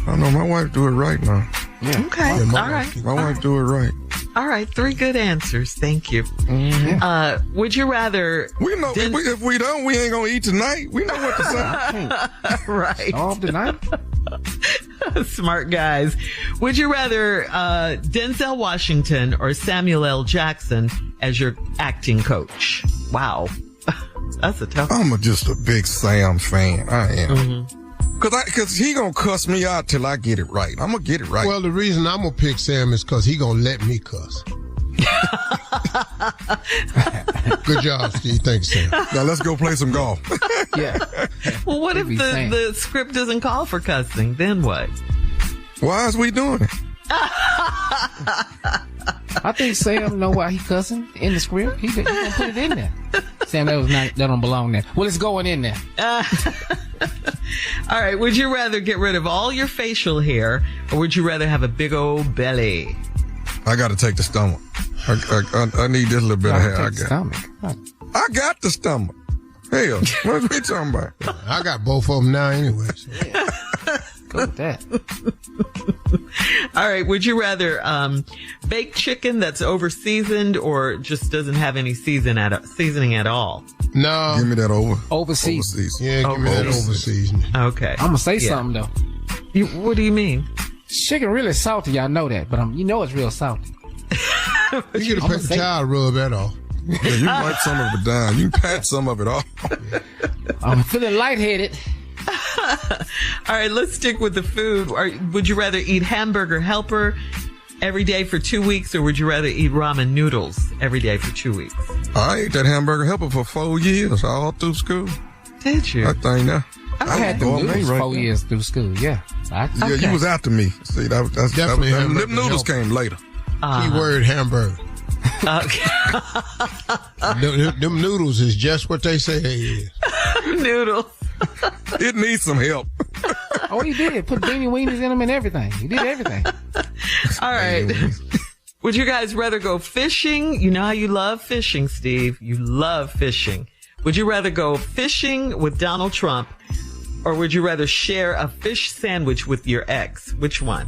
I know my wife do it right now. Yeah. Okay. All right. My wife do it right. All right. 3 good answers. Thank you. Mm-hmm. Would you rather... We know if we don't, we ain't going to eat tonight. We know what to say. Right. All tonight? Smart guys. Would you rather Denzel Washington or Samuel L. Jackson as your acting coach? Wow. That's a tough one. I'm just a big Sam fan. I am. Mm-hmm. Cause he gonna cuss me out till I get it right. I'm gonna get it right. Well, the reason I'm gonna pick Sam is cause he gonna let me cuss. Good job, Steve. Thanks, Sam. Now let's go play some golf. Yeah. Well, what if the script doesn't call for cussing? Then what? Why is we doing it? I think Sam know why he cussing in the script. He gonna put it in there. Sam, that don't belong there. Well, it's going in there. All right. Would you rather get rid of all your facial hair or would you rather have a big old belly? I got to take the stomach. I need this little bit of hair. I got the stomach. Hell, what are we talking about? I got both of them now anyway. So. Yeah. Go with that. All right. Would you rather baked chicken that's over seasoned or just doesn't have any seasoning at all? No. Give me that over seasoned. Yeah, give me that over seasoned. Okay. I'm gonna say something though. What do you mean? Chicken really salty. Y'all know that, but you know it's real salty. You get a paper towel, rub that off. Yeah, you wipe some of it down. You pat some of it off. I'm feeling lightheaded. All right, let's stick with the food. Would you rather eat hamburger helper every day for 2 weeks, or would you rather eat ramen noodles every day for 2 weeks? I ate that hamburger helper for 4 years, all through school. Did you? I think now. I had the noodles 4 years through school. Yeah. Yeah, you was after me. See, that's definitely them noodles came later. Keyword hamburger. Okay. them noodles is just what they say they is. Noodles. It needs some help. Oh, he did. Put beanie weenies in them and everything. He did everything. All right. Would you guys rather go fishing? You know how you love fishing, Steve. You love fishing. Would you rather go fishing with Donald Trump or would you rather share a fish sandwich with your ex? Which one?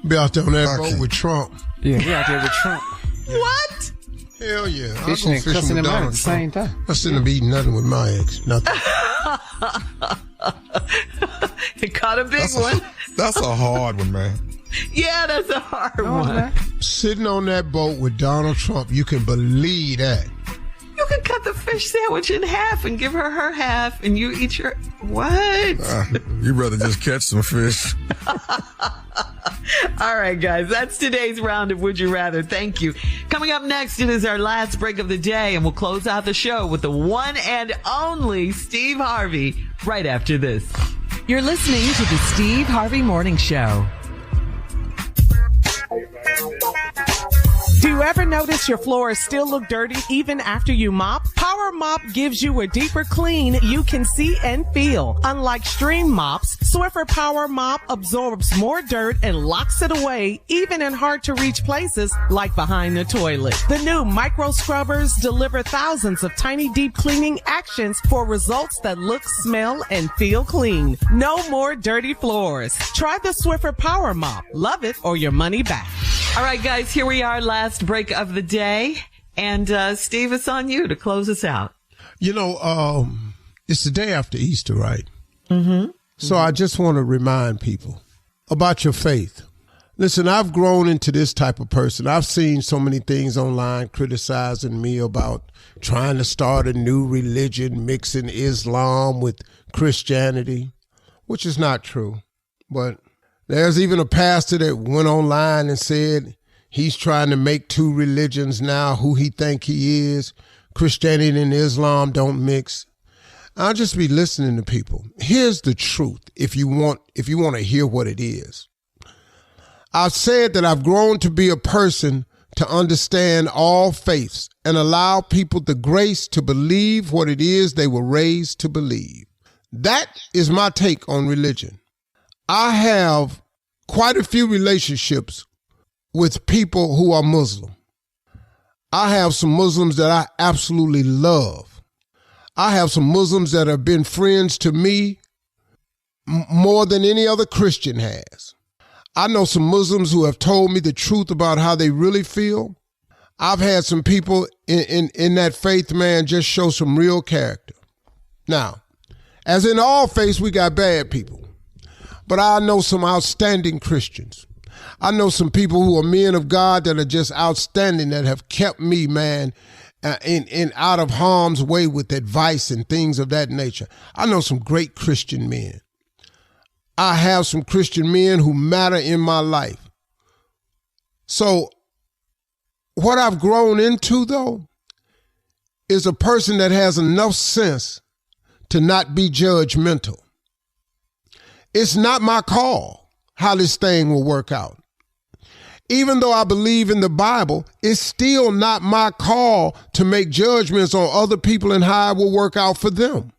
Be out there on that boat with Trump. Yeah, be out there with Trump. Yeah. What? Hell yeah. Fishing and cussing him out at the same time. I shouldn't have eaten nothing with my ex. Nothing. He caught a big one. That's a hard one, man. Yeah, that's a hard one. Sitting on that boat with Donald Trump, you can believe that. You can cut the fish sandwich in half and give her half, and you eat your... What? You'd rather just catch some fish. All right, guys, that's today's round of Would You Rather. Thank you. Coming up next, it is our last break of the day, and we'll close out the show with the one and only Steve Harvey right after this. You're listening to the Steve Harvey Morning Show. Do you ever notice your floors still look dirty even after you mop? Power Mop gives you a deeper clean you can see and feel. Unlike stream mops, Swiffer Power Mop absorbs more dirt and locks it away, even in hard-to-reach places like behind the toilet. The new micro scrubbers deliver thousands of tiny deep cleaning actions for results that look, smell, and feel clean. No more dirty floors. Try the Swiffer Power Mop. Love it or your money back. All right, guys, here we are, last break of the day. And Steve, it's on you to close us out. You know, it's the day after Easter, right? Mm-hmm. So I just want to remind people about your faith. Listen, I've grown into this type of person. I've seen so many things online criticizing me about trying to start a new religion, mixing Islam with Christianity, which is not true. But there's even a pastor that went online and said he's trying to make two religions now, who he think he is. Christianity and Islam don't mix. I'll just be listening to people. Here's the truth if you want to hear what it is. I've said that I've grown to be a person to understand all faiths and allow people the grace to believe what it is they were raised to believe. That is my take on religion. I have quite a few relationships with people who are Muslim. I have some Muslims that I absolutely love. I have some Muslims that have been friends to me more than any other Christian has. I know some Muslims who have told me the truth about how they really feel. I've had some people in that faith, man, just show some real character. Now, as in all faiths, we got bad people. But I know some outstanding Christians. I know some people who are men of God that are just outstanding, that have kept me, man, in out of harm's way with advice and things of that nature. I know some great Christian men. I have some Christian men who matter in my life. So what I've grown into, though, is a person that has enough sense to not be judgmental. It's not my call how this thing will work out. Even though I believe in the Bible, it's still not my call to make judgments on other people and how it will work out for them.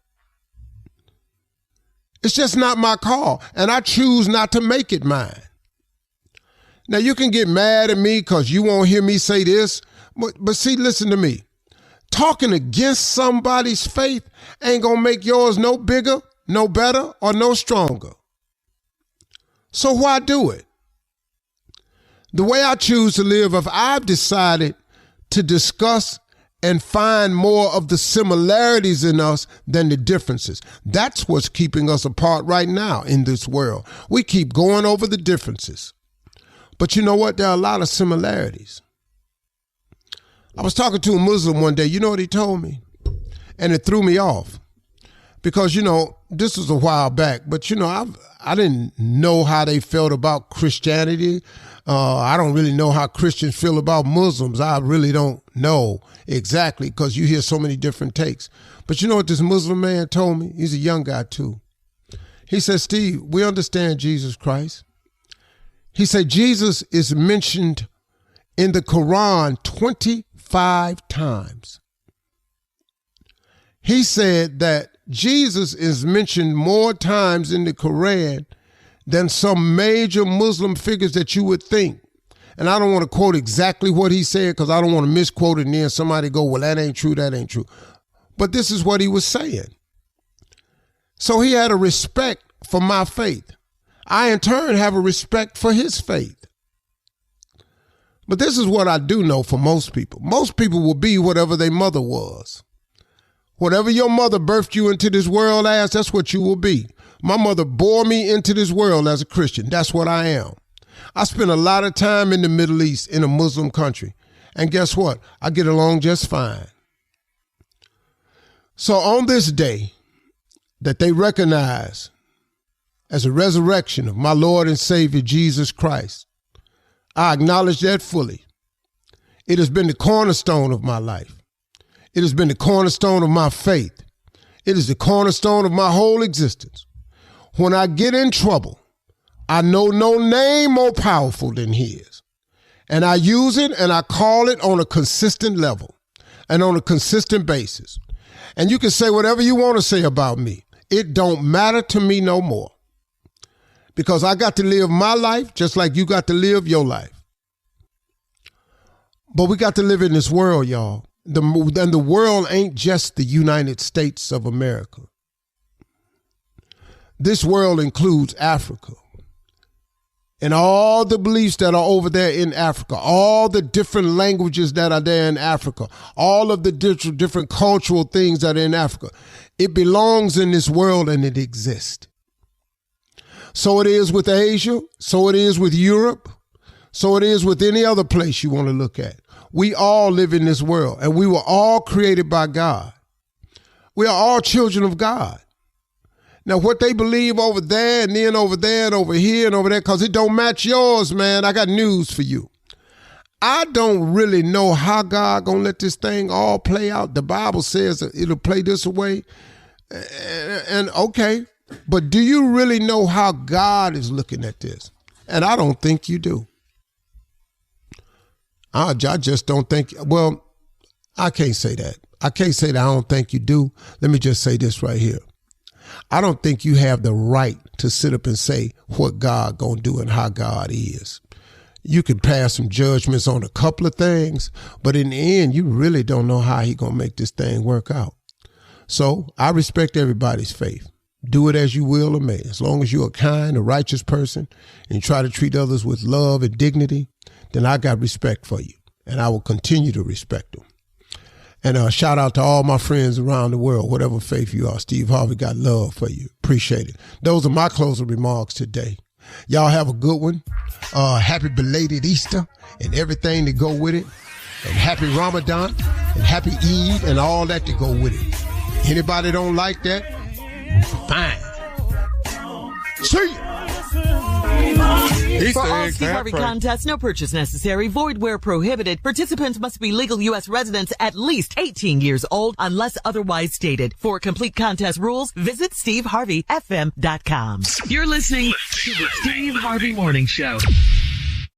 It's just not my call, and I choose not to make it mine. Now, you can get mad at me because you won't hear me say this, but see, listen to me. Talking against somebody's faith ain't gonna make yours no bigger, no better, or no stronger. So why do it? The way I choose to live, if I've decided to discuss and find more of the similarities in us than the differences. That's what's keeping us apart right now in this world. We keep going over the differences. But you know what? There are a lot of similarities. I was talking to a Muslim one day. You know what he told me? And it threw me off. Because, you know, this was a while back. But, you know, I didn't know how they felt about Christianity. I don't really know how Christians feel about Muslims. I really don't know exactly because you hear so many different takes. But you know what this Muslim man told me? He's a young guy too. He said, Steve, we understand Jesus Christ. He said, Jesus is mentioned in the Quran 25 times. He said that Jesus is mentioned more times in the Quran than some major Muslim figures that you would think. And I don't want to quote exactly what he said because I don't want to misquote it and then somebody go, well, that ain't true, that ain't true. But this is what he was saying. So he had a respect for my faith. I, in turn, have a respect for his faith. But this is what I do know for most people. Most people will be whatever their mother was. Whatever your mother birthed you into this world as, that's what you will be. My mother bore me into this world as a Christian. That's what I am. I spent a lot of time in the Middle East in a Muslim country. And guess what? I get along just fine. So on this day that they recognize as a resurrection of my Lord and Savior, Jesus Christ, I acknowledge that fully. It has been the cornerstone of my life. It has been the cornerstone of my faith. It is the cornerstone of my whole existence. When I get in trouble, I know no name more powerful than his. And I use it and I call it on a consistent level and on a consistent basis. And you can say whatever you want to say about me. It don't matter to me no more. Because I got to live my life just like you got to live your life. But we got to live in this world, y'all. And the world ain't just the United States of America. This world includes Africa. And all the beliefs that are over there in Africa, all the different languages that are there in Africa, all of the different cultural things that are in Africa, it belongs in this world and it exists. So it is with Asia, so it is with Europe, so it is with any other place you want to look at. We all live in this world and we were all created by God. We are all children of God. Now, what they believe over there and then over there and over here and over there, because it don't match yours, man, I got news for you. I don't really know how God gonna let this thing all play out. The Bible says it'll play this way. And okay, but do you really know how God is looking at this? And I don't think you do. I just don't think, well, I can't say that. I can't say that I don't think you do. Let me just say this right here. I don't think you have the right to sit up and say what God gonna do and how God is. You can pass some judgments on a couple of things, but in the end, you really don't know how he gonna make this thing work out. So I respect everybody's faith. Do it as you will or may. As long as you're a kind, a righteous person and you try to treat others with love and dignity, then I got respect for you and I will continue to respect them. And shout out to all my friends around the world, whatever faith you are. Steve Harvey got love for you. Appreciate it. Those are my closing remarks today. Y'all have a good one. Happy belated Easter and everything to go with it. And happy Ramadan and happy Eid and all that to go with it. Anybody don't like that? Fine. See ya. For all Steve Harvey contests, no purchase necessary, void where prohibited. Participants must be legal U.S. residents at least 18 years old unless otherwise stated. For complete contest rules, visit SteveHarveyFM.com. You're listening to the Steve Harvey Morning Show.